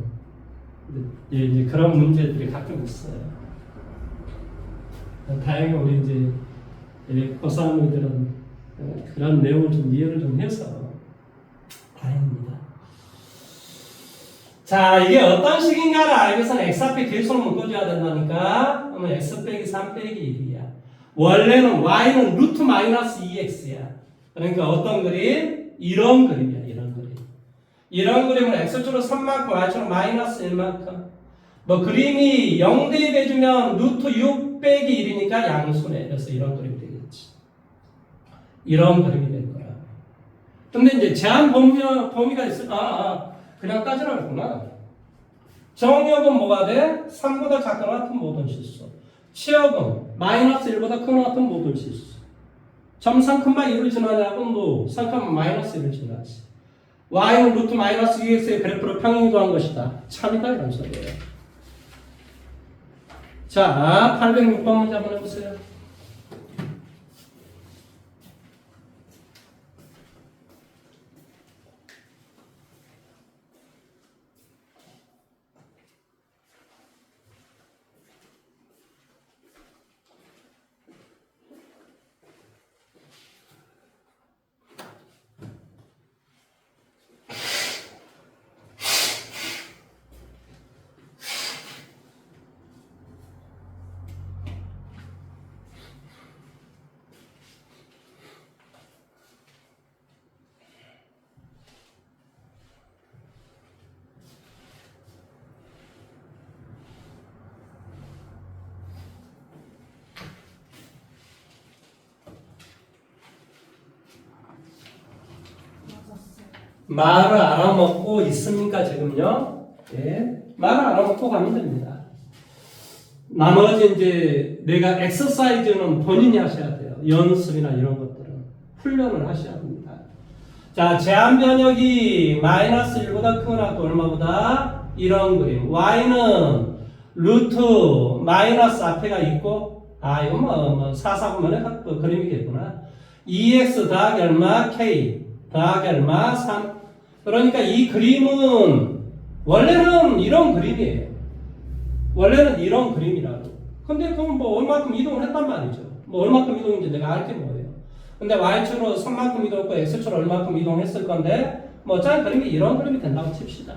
이제 그런 문제들이 가끔 있어요. 다행히 우리 이제 고3들은 그런 내용을 좀 이해를 좀 해서 다행입니다. 자, 이게 어떤 식인가를 알기 위해서는 x 앞에 계수를 묶어줘야 된다니까. 그러면 x 빼기 3 빼기 1이야. 원래는 y는 루트 마이너스 2x야. 그러니까 어떤 그림? 이런 그림이야. 이런 그림. 이런 그림은 x축으로 3만큼, y축으로 마이너스 1만큼. 뭐 그림이 0 대입해주면 루트 6 빼기 1이니까 양수네. 그래서 이런 그림 되겠지. 이런 그림이 될 거야. 근데 이제 제한 범위가 있을, 그냥 따지라구나. 정역은 뭐가 돼? 3보다 작거나 같은 모든 실수. 치역은 마이너스 1보다 크거나 같은 모든 실수. 점 3큼만 2를 지나냐고 뭐 3큼만 마이너스 1을 지나지. y는 루트 마이너스 2x의 그래프로 평행이동한 것이다. 참이다 이런 소리예요. 자, 806번 문제 한번 해보세요. 말을 알아먹고 있습니까, 지금요? 예. 말을 알아먹고 가면 됩니다. 나머지 이제 내가 엑서사이즈는 본인이 하셔야 돼요. 연습이나 이런 것들은. 훈련을 하셔야 합니다. 자, 제한 변역이 마이너스 1보다 크거나 또 얼마보다? 이런 그림. y는 루트 마이너스 앞에가 있고, 이건 뭐 4사분면의 그림이겠구나. 2x 더하기 얼마? k 더하기 얼마? 3. 그러니까 이 그림은 원래는 이런 그림이에요. 원래는 이런 그림이라고. 근데 그럼 뭐 얼마큼 이동을 했단 말이죠. 뭐 얼마큼 이동인지 내가 알 게 뭐예요. 근데 y축으로 3만큼 이동했고 x축으로 얼마큼 이동했을 건데 뭐 어차피 그림이 이런 그림이 된다고 칩시다.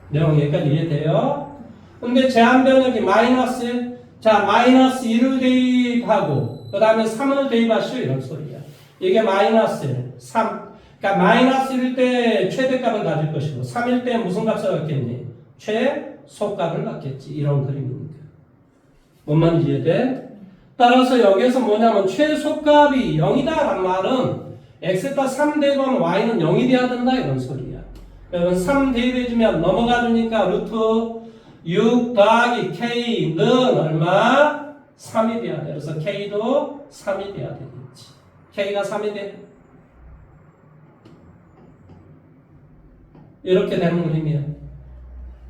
내용 여기까지 이해돼요? 근데 제한 변역이 마이너스 1. 자, 마이너스 1을 대입하고 그 다음에 3을 대입하시오 이런 소리야. 이게 마이너스 1, 3. 그러니까 마이너스 1일 때 최대값을 가질 것이고 3일 때 무슨 값을 갖겠니? 최소값을 갖겠지. 이런 그림이니까. 뭔 말인지 이해돼? 따라서 여기에서 뭐냐면 최소값이 0이다 라는 말은 x에다 3 대입하면 y는 0이 돼야 된다 이런 소리야. 그러면 3 대입해주면 넘어가 주니까 루트 6 더하기 k는 얼마? 3이 돼야 돼. 그래서 k도 3이 돼야 되겠지. k가 3이 돼. 이렇게 되는 그림이에요.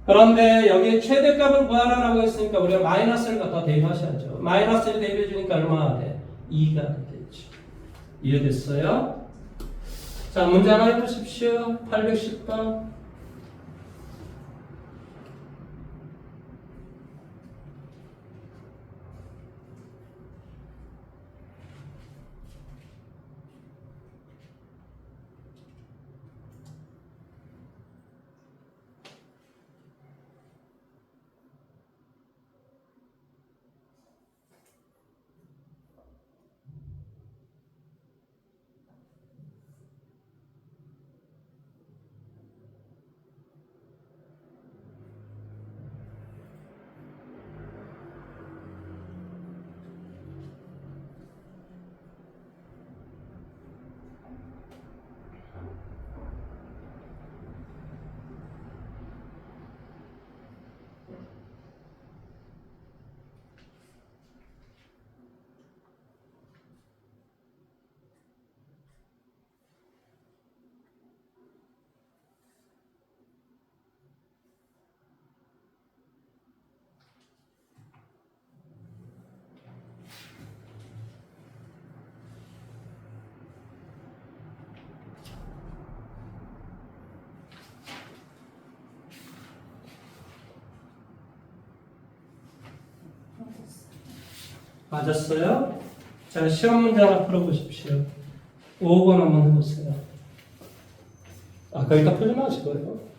그런데 여기에 최대값을 구하라고 했으니까 우리가 마이너스를 갖다 대입하셔야죠. 마이너스를 대입해주니까 얼마나 돼? 2가 되겠죠. 이해됐어요? 자, 문제 하나 해보십시오. 810번. 맞았어요? 자, 시험 문제 하나 풀어보십시오. 5번 한번 해보세요. 거기다 풀지 마시고요.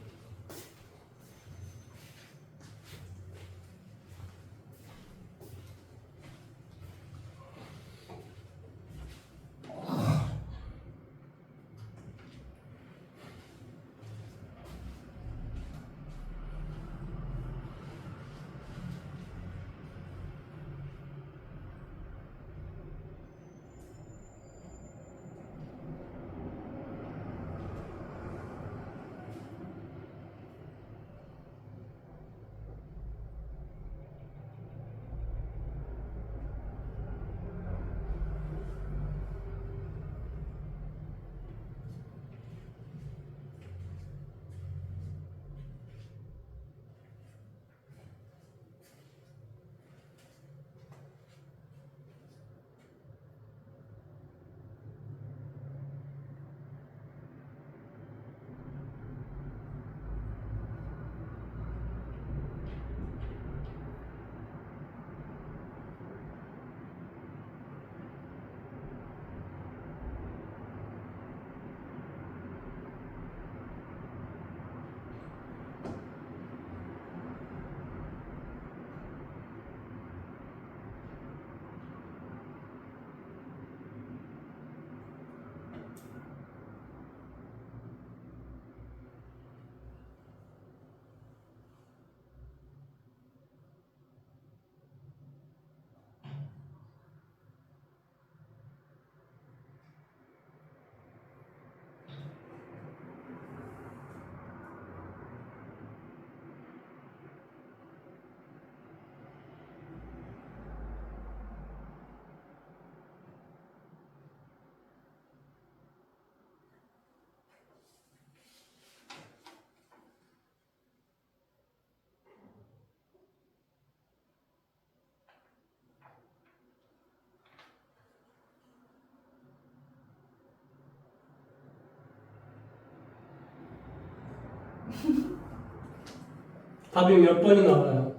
답이 몇 번이 나와요?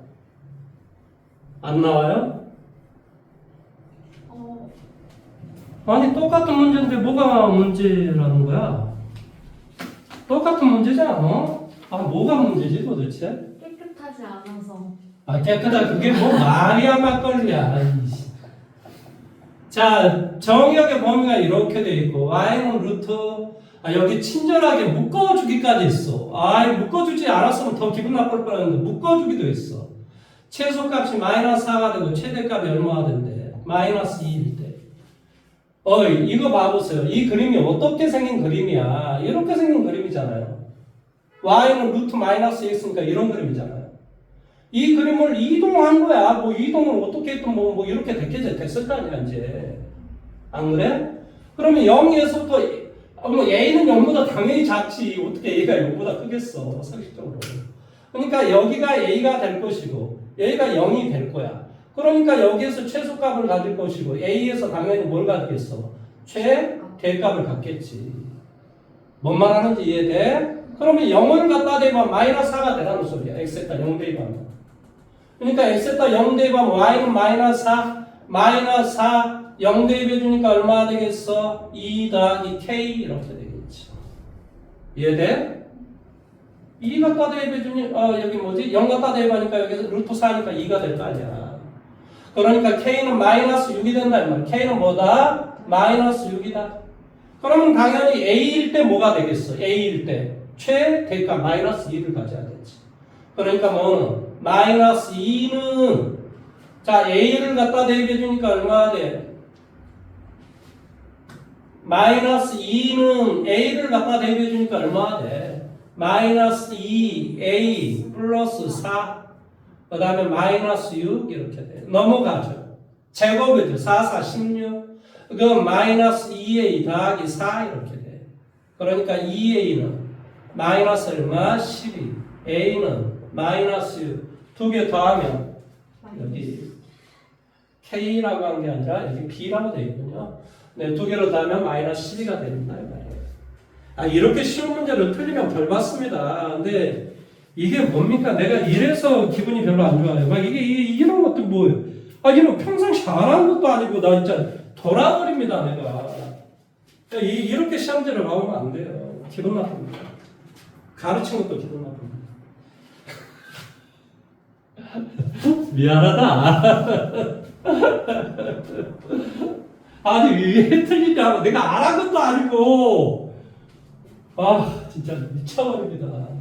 안 나와요? 아니 똑같은 문제인데 뭐가 문제라는 거야? 똑같은 문제잖아. 뭐가 문제지 도대체? 깨끗하지 않아서. 깨끗하다 그게 뭐 말이야 막걸리야. 아이씨. 자, 정의역의 범위가 이렇게 돼 있고 y는 루트 여기 친절하게 묶어주기까지 있어. 묶어주지 않았으면 더 기분 나쁠 뻔했는데 묶어주기도 했어. 최소값이 마이너스 4가 되고 최대값이 얼마가 된대? 마이너스 2일 때. 이거 봐보세요. 이 그림이 어떻게 생긴 그림이야? 이렇게 생긴 그림이잖아요. y는 루트 마이너스 x니까 이런 그림이잖아요. 이 그림을 이동한 거야. 뭐 이동을 어떻게 했든 뭐 이렇게 됐을 거 아니야 이제. 안 그래? 그러면 0에서부터 a는 0보다 당연히 작지. 어떻게 a가 0보다 크겠어 상식적으로. 그러니까 여기가 a가 될 것이고 a가 0이 될 거야. 그러니까 여기에서 최소값을 가질 것이고 a에서 당연히 뭘 가지겠어? 최대값을 갖겠지. 뭔 말하는지 이해돼? 그러면 0을 갖다 대면 마이너스 4가 되라는 소리야. x에다 0 대입하면. 그러니까 x에다 0 대입하면 y는 마이너스 4, 마이너스 4, 0 대입해주니까 얼마나 되겠어? 2 더하기 k 이렇게 되겠지. 이해돼? 2 갖다 대입해주니 여기 뭐지? 0 갖다 대입하니까 여기서 루트 4니까 2가 될 거 아니야. 그러니까 k는 마이너스 6이 된다 이 말이야. k는 뭐다? 마이너스 6이다. 그러면 당연히 a일 때 뭐가 되겠어? a일 때 최대값 마이너스 2를 가져야겠지. 그러니까 뭐는 마이너스 2는 자 a를 갖다 대입해 주니까 얼마나 돼? 마이너스 2는 a를 갖다 대입해 주니까 얼마나 돼? 마이너스 2a 플러스 4 그 다음에 마이너스 6 이렇게 돼. 넘어가죠. 제곱이죠. 4, 4, 16 그럼 마이너스 2a 더하기 4 이렇게 돼. 그러니까 2a는 마이너스 얼마? 12 a는 마이너스 6 두 개 더하면 여기 k라고 한 게 아니라 여기 b라고 되어 있군요. 네, 두 개로 더하면 마이너스 12가 됩니다. 이렇게 쉬운 문제를 틀리면 벌 받습니다. 근데 이게 뭡니까? 내가 이래서 기분이 별로 안 좋아요. 이런 것도 뭐예요? 이런 평생 잘하는 것도 아니고 나 진짜 돌아버립니다, 내가. 이렇게 시험지를 나오면 안 돼요. 기분 나쁩니다. 가르친 것도 기분 나쁩니다. 미안하다. 아니 왜 틀리냐고. 내가 안 한 것도 아니고. 진짜 미쳐버립니다.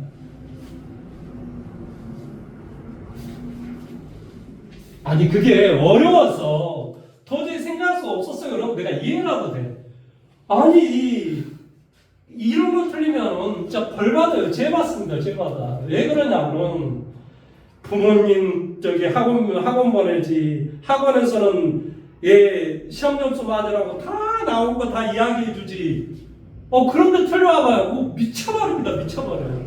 아니 그게 어려워서 도저히 생각할 수가 없었어요. 여러분 내가 이해라도 돼. 아니 이런 거 틀리면 진짜 벌 받아요. 죄 받습니다. 죄 받아. 왜 그러냐면 부모님 학원 보내지. 학원에서는 시험 점수 맞으라고 다 나온 거 다 이야기해 주지. 그런데 틀려와봐요. 미쳐버립니다. 미쳐버려요.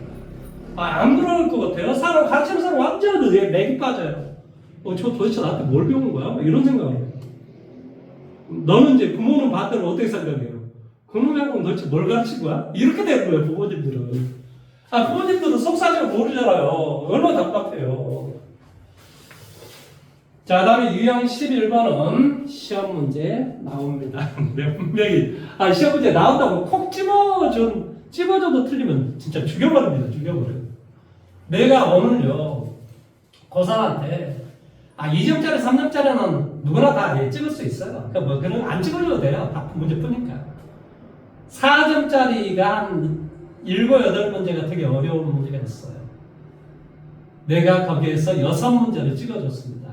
안 그럴 것 같아요. 사람 가르치는 사람 완전히 맥이 빠져요. 저 도대체 나한테 뭘 배운 거야? 이런 생각을 해요. 너는 이제 부모는 봤더니 어떻게 생각해요? 그놈하고 도대체 뭘 가르친 거야? 이렇게 되는 거예요, 부모님들은. 부모님들은 속사정을 모르잖아요. 얼마나 답답해요. 자, 다음에 유형 11번은 시험 문제 나옵니다. 분명히, 시험 문제 나온다고 콕 찝어줘도 틀리면 진짜 죽여버립니다. 죽여버려요. 내가 오늘요, 고3한테 2점짜리, 3점짜리는 누구나 다 찍을 수 있어요. 그러니까 그런 안 찍으려도 돼요. 다 문제 푸니까. 4점짜리가 한 7, 8문제가 되게 어려운 문제가 있어요. 내가 거기에서 6문제를 찍어줬습니다.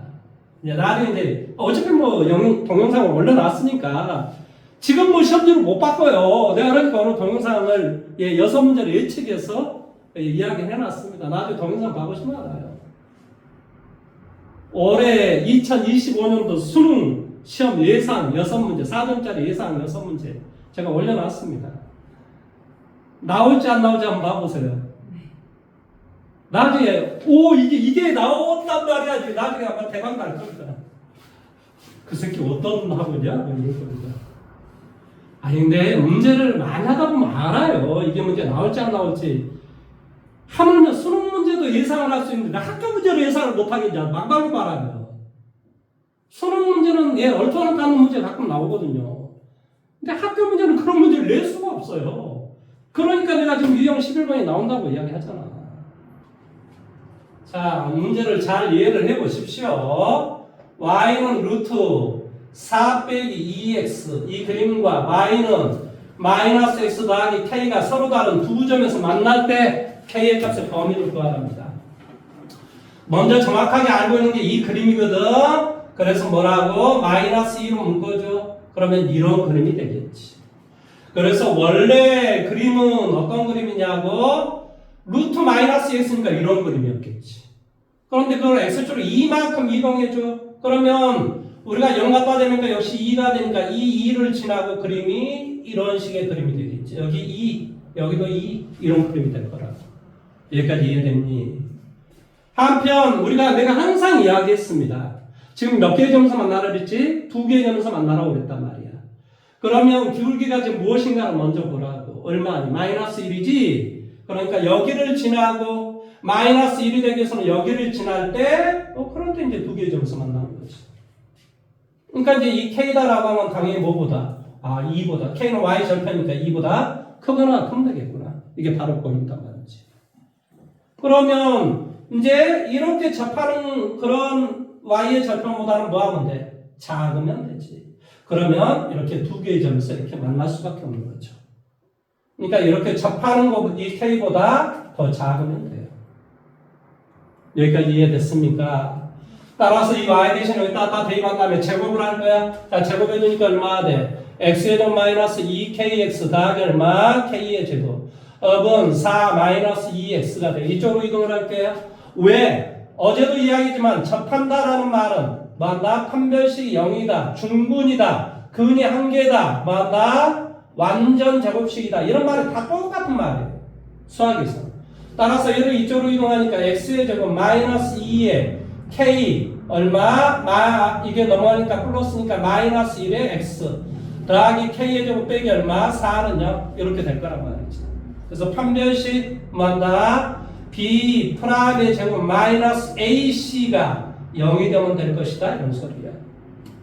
나중에 이제 어차피 동영상을 올려놨으니까 지금 시험지를 못 바꿔요. 내가 그러니까 오늘 동영상을 6문제를 예측해서 이야기해놨습니다. 나중에 동영상 봐보시면 알아요. 올해 2025년도 수능 시험 예상 6문제, 4점짜리 예상 6문제 제가 올려놨습니다. 나올지 안 나올지 한번 봐보세요. 나중에 이게 나온단 말이야. 나중에 아마 대박 날 겁니다. 그 새끼 어떤 학원이야? 이럴 겁니다. 근데 문제를 많이 하다 보면 알아요. 이게 문제 나올지 안 나올지. 하물며 수능 문제도 예상을 할 수 있는데 학교 문제로 예상을 못하겠냐. 막말로 말하면. 수능 문제는 얼토당토하는 문제 가끔 나오거든요. 근데 학교 문제는 그런 문제를 낼 수가 없어요. 그러니까 내가 지금 유형 11번이 나온다고 이야기하잖아. 자, 문제를 잘 이해를 해보십시오. y는 루트 4 빼기 2x 이 그림과 y는 마이너스 x 더하기 k가 서로 다른 두 점에서 만날 때 k의 값의 범위를 구하랍니다. 먼저 정확하게 알고 있는 게 이 그림이거든. 그래서 뭐라고? 마이너스 2로 묶어줘. 그러면 이런 그림이 되겠지. 그래서 원래 그림은 어떤 그림이냐고? 루트 마이너스 x니까 이런 그림이었겠지. 그런데 그걸 x축으로 2만큼 이동해줘. 그러면 우리가 0 갖다 대니까 역시 2가 되니까 이 2를 지나고 그림이 이런 식의 그림이 되겠지. 여기 2, 여기도 2 이런 그림이 될 거라고. 여기까지 이해됐니? 한편 우리가 내가 항상 이야기했습니다. 지금 몇 개의 점수 만나라 그랬지? 2개의 점수 만나라고 그랬단 말이야. 그러면 기울기가 지금 무엇인가를 먼저 보라고. 얼마니? 마이너스 1이지? 그러니까 여기를 지나고 마이너스 1이 되기 위해서는 여기를 지날 때 그럴 때 이제 2개의 점수 만나는 거지. 그러니까 이제 이 K다라고 하면 당연히 뭐보다? 2보다. K는 Y 절편이니까 2보다 크거나 크면 되겠구나. 이게 바로 포인트란 말이지. 그러면 이제 이렇게 접하는 그런 Y의 절편보다는 뭐 하면 돼? 작으면 되지. 그러면 이렇게 2개의 점에서 이렇게 만날 수밖에 없는 거죠. 그러니까 이렇게 접하는 거 이 K보다 더 작으면 돼요. 여기까지 이해됐습니까? 따라서 이 y 대신 여기다 대입한 다음에 제곱을 할 거야. 자, 제곱해주니까 얼마나 돼? x의 제곱 마이너스 2kx 더하기 얼마? k의 제곱. 업은 4 마이너스 2x가 돼. 이쪽으로 이동을 할게요. 왜? 어제도 이야기지만 접한다라는 말은 뭐한다? 판별식이 0이다. 중분이다. 근이 1개다. 뭐한다? 완전 제곱식이다. 이런 말이 다 똑같은 말이에요. 수학에서. 따라서 얘를 이쪽으로 이동하니까 x의 제곱 마이너스 2에 k 얼마? 이게 넘어가니까 플러스니까 마이너스 1에 x 더하기 k의 제곱 빼기 얼마? 4는요? 이렇게 될 거란 말이지. 그래서 판별식 뭐한다? b 프라임의 제곱 마이너스 ac가 0이 되면 될 것이다. 이런 소리야.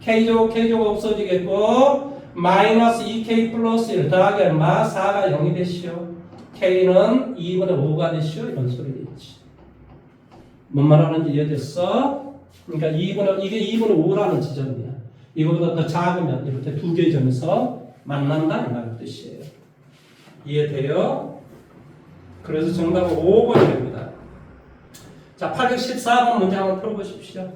k제곱 없어지겠고 마이너스 2k 플러스 1 더하기 얼마? 4가 0이 되시오. k는 2분의 5가 되시오. 이런 소리겠지. 뭔 말하는지 이해됐어? 그러니까 이게 2분의 5라는 지점이야. 이거보다 더 작으면 이렇게 2개의 점에서 만난다 이 말 뜻이에요. 이해돼요? 그래서 정답은 5번이 됩니다. 자, 814번 문제 한번 풀어보십시오.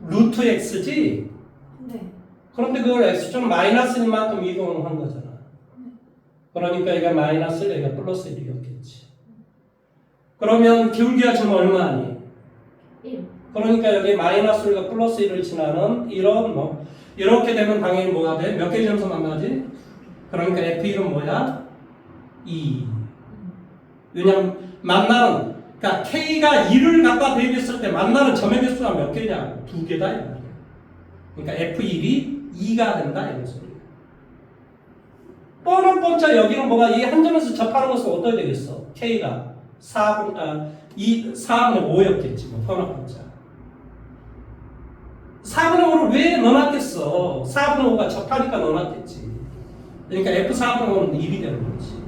루트 x지? 네. 그런데 그걸 x축 마이너스인 만큼 이동한 거잖아. 그러니까 얘가 마이너스, 얘가 플러스 1이었겠지. 그러면 기울기가 지금 얼마니? 1. 그러니까 여기 마이너스 1과 플러스 1을 지나는 이런 뭐 이렇게 되면 당연히 뭐가 돼? 몇 개의 점수 만나지? 그러니까 F1은 뭐야? 2. 왜냐면 만나는 그러니까 K가 2를 갖다 대입했을 때 만나는 점의 개수가 몇 개냐? 2개다 이 말이야. 그러니까 F1이 2가 된다 이런 소리야. 뻔뻔짜 여기는 뭐가 이 한 점에서 접하는 것은 어떻게 되겠어? K가 4분의 5였겠지 뭐 뻔뻔짜. 4분의 5를 왜 넣어놨겠어? 4분의 5가 접하니까 넣어놨겠지. 그러니까 F4분의 5는 1이 되는 거지.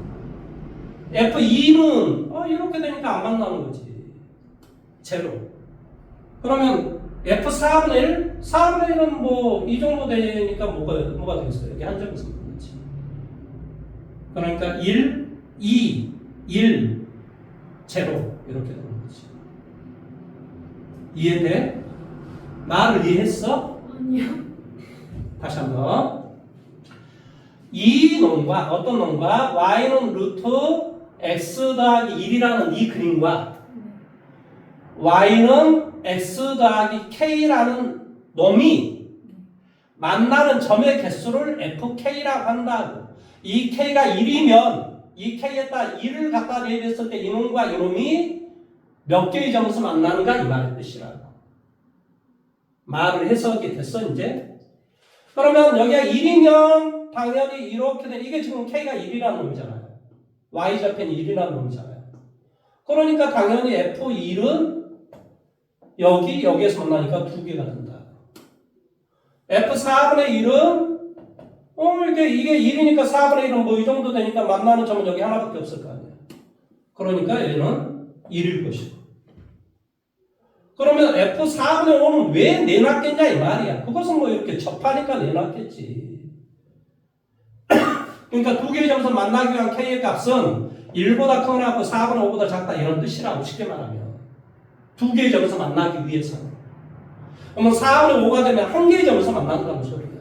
F2는 이렇게 되니까 안 만나는 거지. 제로. 그러면 F4분의 1? 4분의 1은 뭐 이 정도 되니까 뭐가 되겠어요? 여기 한 점에서 그렇지. 그러니까 1, 2, 1, 제로 이렇게 되는 거지. 이해돼? 말을 이해했어? 아니요. 다시 한번. 이 놈과 어떤 놈과 y는 루트 x 더하기 1이라는 이 그림과 y는 x 더하기 k라는 놈이 만나는 점의 개수를 fk라고 한다고. 이 k가 1이면 이 k에다 1을 갖다 대입했을 때 이놈과 이놈이 몇 개의 점에서 만나는가 이 말의 뜻이라고. 말을 해석이 됐어 이제? 그러면 여기가 1이면 당연히 이렇게 된 이게 지금 k가 1이라는 놈이잖아요. y좌표는 1이라는 놈이잖아요. 그러니까 당연히 f1은 여기에서 만나니까 2개가 된다. f4분의 1은 이게 1이니까 4분의 1은 뭐 이 정도 되니까 만나는 점은 여기 하나밖에 없을 거 아니에요. 그러니까 얘는 1일 것이고. 그러면 F4분의 5는 왜 내놨겠냐 이 말이야. 그것은 뭐 이렇게 접하니까 내놨겠지. 그러니까 두 개의 점수 만나기 위한 K의 값은 1보다 크거나 4분의 5보다 작다 이런 뜻이라고 쉽게 말하면. 두 개의 점수 만나기 위해서는. 그러면 4분의 5가 되면 한 개의 점수 만난다는 소리야.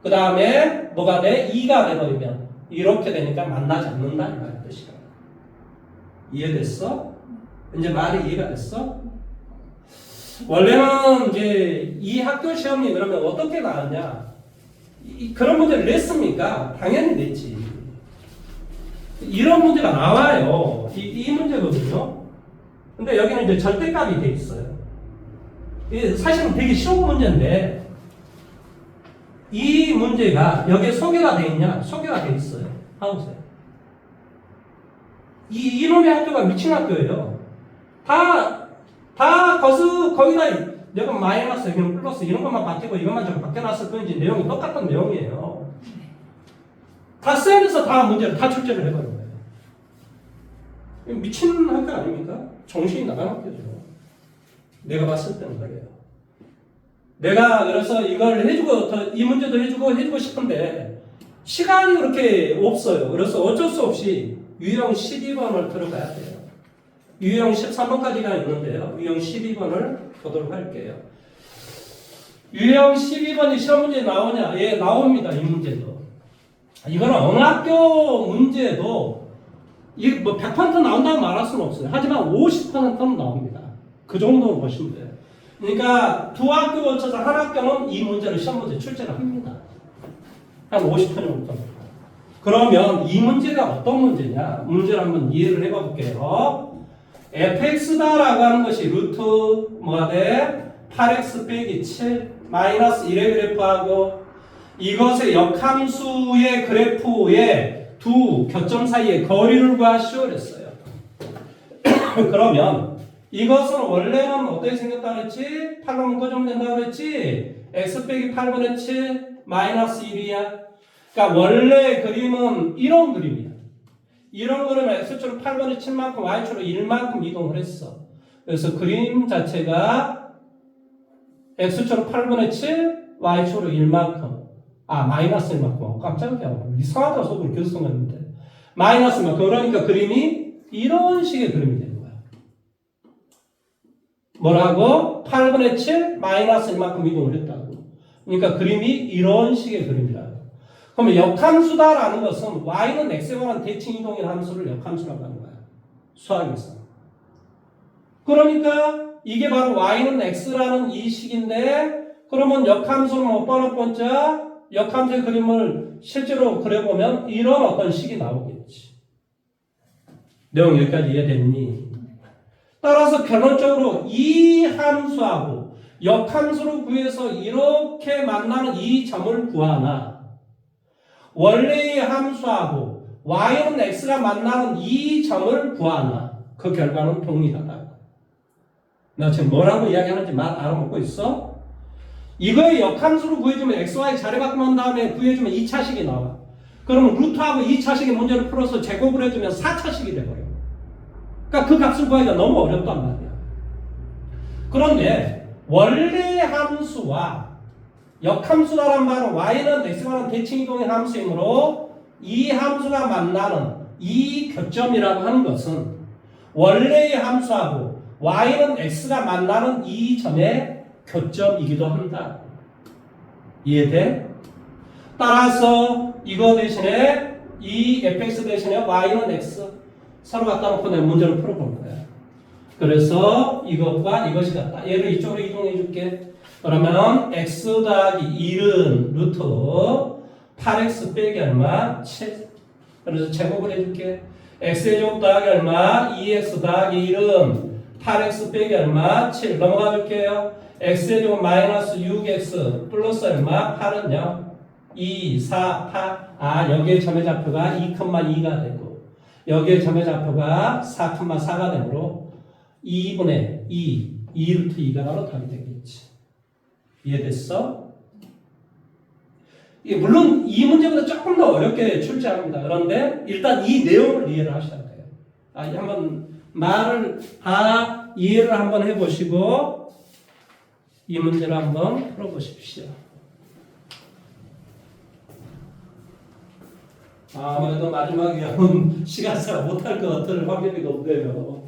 그 다음에 뭐가 돼? 2가 되버리면 이렇게 되니까 만나지 않는다 이 말의 뜻이야. 이해됐어? 이제 말이 이해가 됐어? 원래는 이제 이 학교 시험이 그러면 어떻게 나왔냐? 그런 문제를 냈습니까? 당연히 냈지. 이런 문제가 나와요. 이 문제거든요. 근데 여기는 이제 절대값이 돼 있어요. 사실은 되게 쉬운 문제인데 이 문제가 여기에 소개가 돼 있냐? 소개가 돼 있어요. 봐보세요. 이놈의 학교가 미친 학교예요. 거기다 여기 마이너스, 여기는 플러스 이런 것만 바뀌고 이것만 좀 바뀌어놨을 뿐이지 내용이 똑같은 내용이에요. 다 셀에서 다 문제를 다 출제를 해버린 거예요. 미친 학교 아닙니까? 정신이 나간 학교죠. 내가 봤을 때는 그래요. 내가 그래서 이걸 해주고 이 문제도 해주고 싶은데 시간이 그렇게 없어요. 그래서 어쩔 수 없이 유형 12번을 들어가야 돼요. 유형 13번까지가 있는데요. 유형 12번을 보도록 할게요. 유형 12번이 시험 문제 나오냐? 예, 나옵니다. 이 문제도. 이거는 어느 학교 문제도 이게 뭐 100% 나온다고 말할 수는 없어요. 하지만 50%는 나옵니다. 그 정도는 보시면 돼요. 그러니까 두 학교 거쳐서 한 학교는 이 문제를 시험 문제 출제를 합니다. 한 50% 정도. 그러면 이 문제가 어떤 문제냐? 문제를 한번 이해를 해봐 볼게요. fx다라고 하는 것이 루트 뭐가 돼? 8x 빼기 7 마이너스 1의 그래프하고 이것의 역함수의 그래프의 두 교점 사이의 거리를 구하시오 그랬어요. 그러면 이것은 원래는 어떻게 생겼다 그랬지? 8로 묶어주면 된다 그랬지? x 빼기 8분의 7 마이너스 1이야. 그러니까 원래 그림은 이런 그림이야. 이런 그림은 x축으로 8분의 7만큼 y축으로 1만큼 이동을 했어. 그래서 그림 자체가 x축으로 8분의 7 y축으로 1만큼 마이너스 1만큼 깜짝이야. 이상하다 속으로 계속 생겼는데 마이너스 1만큼 그러니까 그림이 이런 식의 그림이 되는 거야. 뭐라고? 8분의 7 마이너스 1만큼 이동을 했다고. 그러니까 그림이 이런 식의 그림이라고. 그러면 역함수다라는 것은 y는 x에 관한 대칭 이동의 함수를 역함수라고 하는 거야. 수학에서. 그러니까 이게 바로 y는 x라는 이 식인데 그러면 역함수는 몇 번째 번째? 역함수의 그림을 실제로 그려보면 이런 어떤 식이 나오겠지. 내용 여기까지 이해됐니? 따라서 결론적으로 이 함수하고 역함수를 구해서 이렇게 만나는 이 점을 구하나 원래의 함수하고 y는 x가 만나는 이 점을 구하나 그 결과는 동일하다. 나 지금 뭐라고 이야기하는지 말 알아먹고 있어? 이거의 역함수를 구해주면 xy 자리바꿈한 다음에 구해주면 2차식이 나와. 그러면 루트하고 2차식의 문제를 풀어서 제곱을 해주면 4차식이 돼버려. 그러니까 그 값을 구하기가 너무 어렵단 말이야. 그런데 원래 함수와 역함수라는 말은 y는 x와는 대칭이동의 함수이므로 이 함수가 만나는 이 교점이라고 하는 것은 원래의 함수하고 y는 x가 만나는 이 점의 교점이기도 한다. 이해돼? 따라서 이거 대신에 이 fx 대신에 y는 x 서로 갖다 놓고 내 문제를 풀어볼 거야. 그래서 이것과 이것이 같다. 얘를 이쪽으로 이동해 줄게. 그러면 x 더하기 1은 루트 8x 빼기 얼마? 7. 그래서 제곱을 해줄게. x의 제곱 더하기 얼마? 2x 더하기 1은 8x 빼기 얼마? 7. 넘어가 줄게요. x의 제곱 마이너스 6x 플러스 얼마? 8은 0. 2, 4, 8. 아, 여기에 점의 좌표가 2,2가 되고 여기에 점의 좌표가 4,4가 되므로 2분의 2루트 2가 바로 답이 되겠지. 이해됐어? 물론 이 문제보다 조금 더 어렵게 출제합니다. 그런데 일단 이 내용을 이해를 하셔야 돼요. 한번 말을 다 이해를 한번 해보시고 이 문제를 한번 풀어보십시오. 아무래도 마지막에 시간차가 못할 것 같을 확률이 높네요.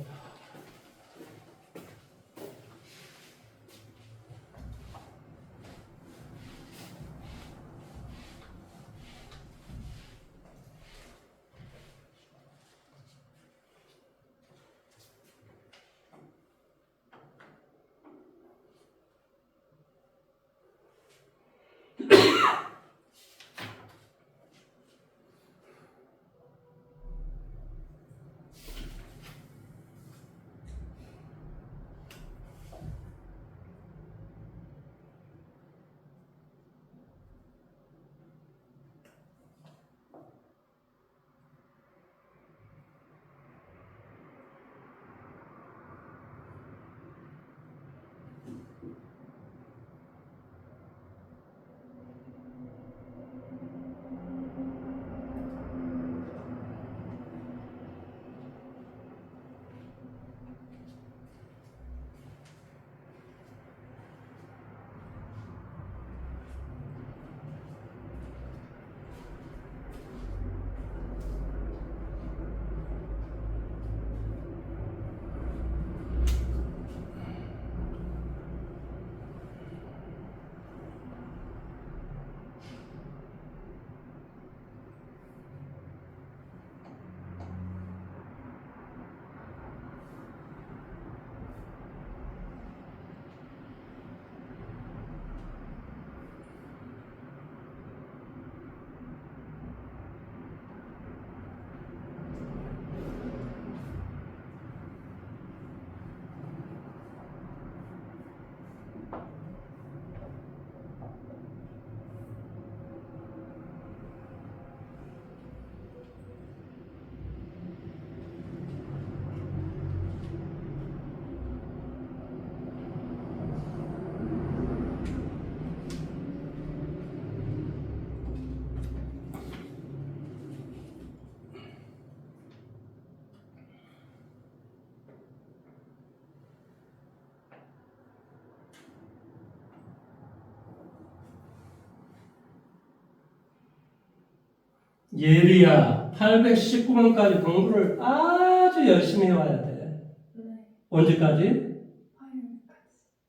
예리야, 819번까지 공부를 아주 열심히 해와야 돼. 네. 언제까지? 화요일까지.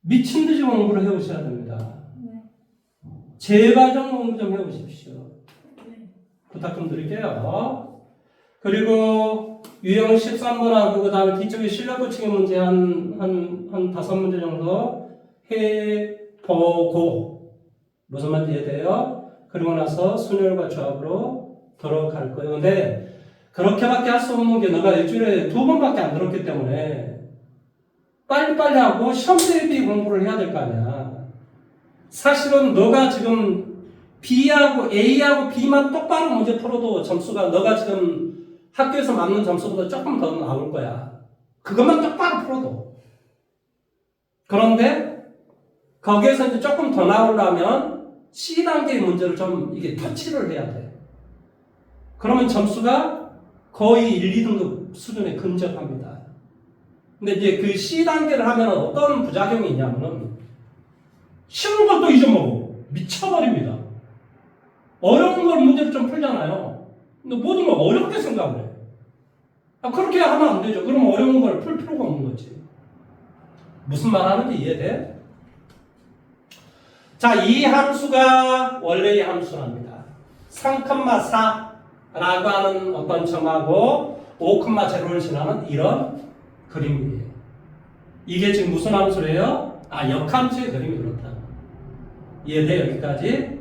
미친 듯이 공부를 해오셔야 됩니다. 네. 제발 좀 공부 좀 해오십시오. 네. 부탁 좀 드릴게요. 그리고 유형 13번하고 그 다음에 뒤쪽에 실력 고치기 문제 한 5문제 정도 해보고 무슨 말인지 이해돼요? 그리고 나서 순열과 조합으로 들어갈 거예요. 근데 그렇게밖에 할 수 없는 게 너가 일주일에 2번밖에 안 들었기 때문에 빨리빨리 하고 시험 대비 공부를 해야 될 거 아니야. 사실은 너가 지금 B하고 A하고 B만 똑바로 문제 풀어도 점수가 너가 지금 학교에서 맞는 점수보다 조금 더 나올 거야. 그것만 똑바로 풀어도. 그런데 거기에서 이제 조금 더 나오려면 C단계의 문제를 좀 이게 터치를 해야 돼. 그러면 점수가 거의 1, 2등급 수준에 근접합니다. 근데 이제 그 C단계를 하면 어떤 부작용이 있냐면은 쉬운 걸 또 잊어먹어. 미쳐버립니다. 어려운 걸 문제를 좀 풀잖아요. 근데 모든 걸 어렵게 생각을 해. 그렇게 하면 안 되죠. 그럼 어려운 걸 풀 필요가 없는 거지. 무슨 말 하는지 이해돼? 자, 이 함수가 원래의 함수랍니다. 3,4라고 하는 어떤 점하고 5,0를 지나는 이런 그림이에요. 이게 지금 무슨 함수래요? 역함수의 그림이 그렇다. 이해돼? 여기까지?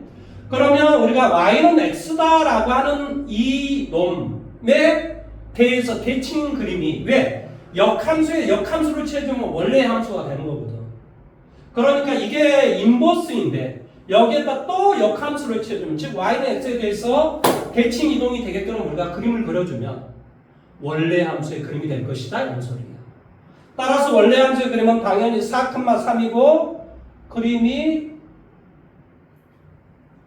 그러면 우리가 y는 x다라고 하는 이 놈에 대해서 대칭 그림이 왜? 역함수에 역함수를 채워주면 원래의 함수가 되는 거거든. 그러니까 이게 인버스인데 여기에다 또 역함수를 채워주면 즉 y는 x에 대해서 대칭 이동이 되게끔 우리가 그림을 그려주면 원래 함수의 그림이 될 것이다 이런 소리야. 따라서 원래 함수의 그림은 당연히 4,3이고 그림이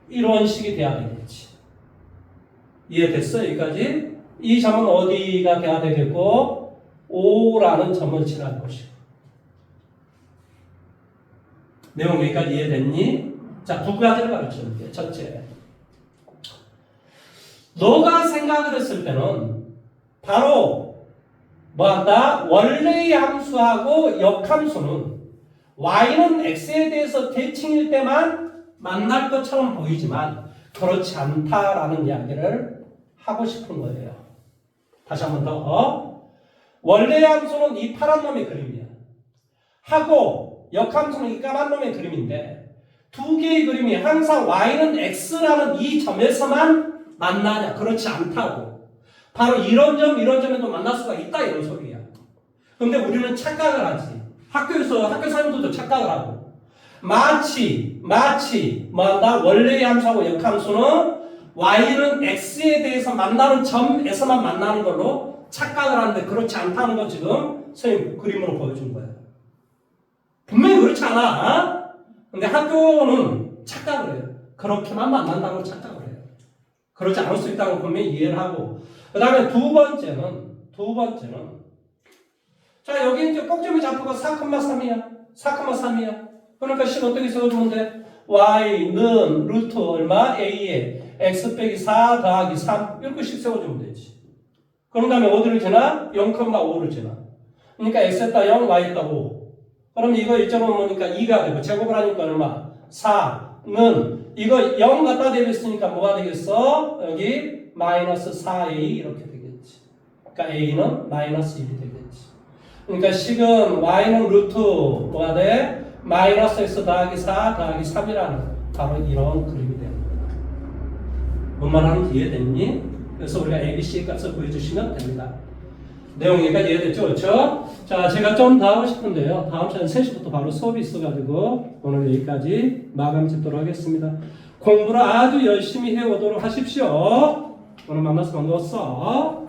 이런 식이 돼야 되겠지. 이해됐어? 여기까지? 이 점은 어디가 돼야 되겠고 5라는 점을 칠할 것이고. 내용 여기까지 이해됐니? 자, 두 가지를 가르쳐줄게. 첫째, 너가 생각을 했을 때는 바로 뭐한다? 원래의 함수하고 역함수는 y는 x에 대해서 대칭일 때만 만날 것처럼 보이지만 그렇지 않다라는 이야기를 하고 싶은 거예요. 다시 한 번 더. 원래의 함수는 이 파란 놈의 그림이야. 하고 역함수는 이 까만 놈의 그림인데 두 개의 그림이 항상 y는 x라는 이 점에서만 만나냐? 그렇지 않다고. 바로 이런 점에도 만날 수가 있다 이런 소리야. 근데 우리는 착각을 하지. 학교 선생님들도 착각을 하고 마치 뭐한다? 원래의 함수하고 역함수는 y는 x에 대해서 만나는 점에서만 만나는 걸로 착각을 하는데 그렇지 않다는 거 지금 선생님 그림으로 보여준 거야. 분명히 그렇지 않아. 근데 학교는 착각을 해요. 그렇게만 만난다고 착각을 해요. 그렇지 않을 수 있다고 분명히 이해를 하고. 그 다음에 두 번째는 자, 여기 이제 꼭점이 잡혀가 4,3이야. 4,3이야. 그러니까 식 어떻게 써주면 돼? y는 루트 얼마? a에 x 빼기 4 더하기 3 이렇게 식 세워주면 되지. 그런 다음에 어디를 지나? 0,5를 지나. 그러니까 x에다 0, y에다 5. 그럼 이거 1.5 뭐니까 2가 되고 제곱을 하니까 얼마? 4는 이거 0 갖다 대비했으니까 뭐가 되겠어? 여기 마이너스 4a 이렇게 되겠지. 그러니까 a는 마이너스 1이 되겠지. 그러니까 식은 y는 루트 뭐가 돼? 마이너스 x 더하기 4 더하기 3이라는 바로 이런 그림이 되는 거야. 뭔 말하는지 이해됐니? 그래서 우리가 ABC 값을 구해주시면 됩니다. 내용 여기까지 이해됐죠? 그렇죠? 자, 제가 좀 더 하고 싶은데요. 다음 시간 3시부터 바로 수업이 있어가지고 오늘 여기까지 마감 짓도록 하겠습니다. 공부를 아주 열심히 해오도록 하십시오. 오늘 만나서 반가웠어.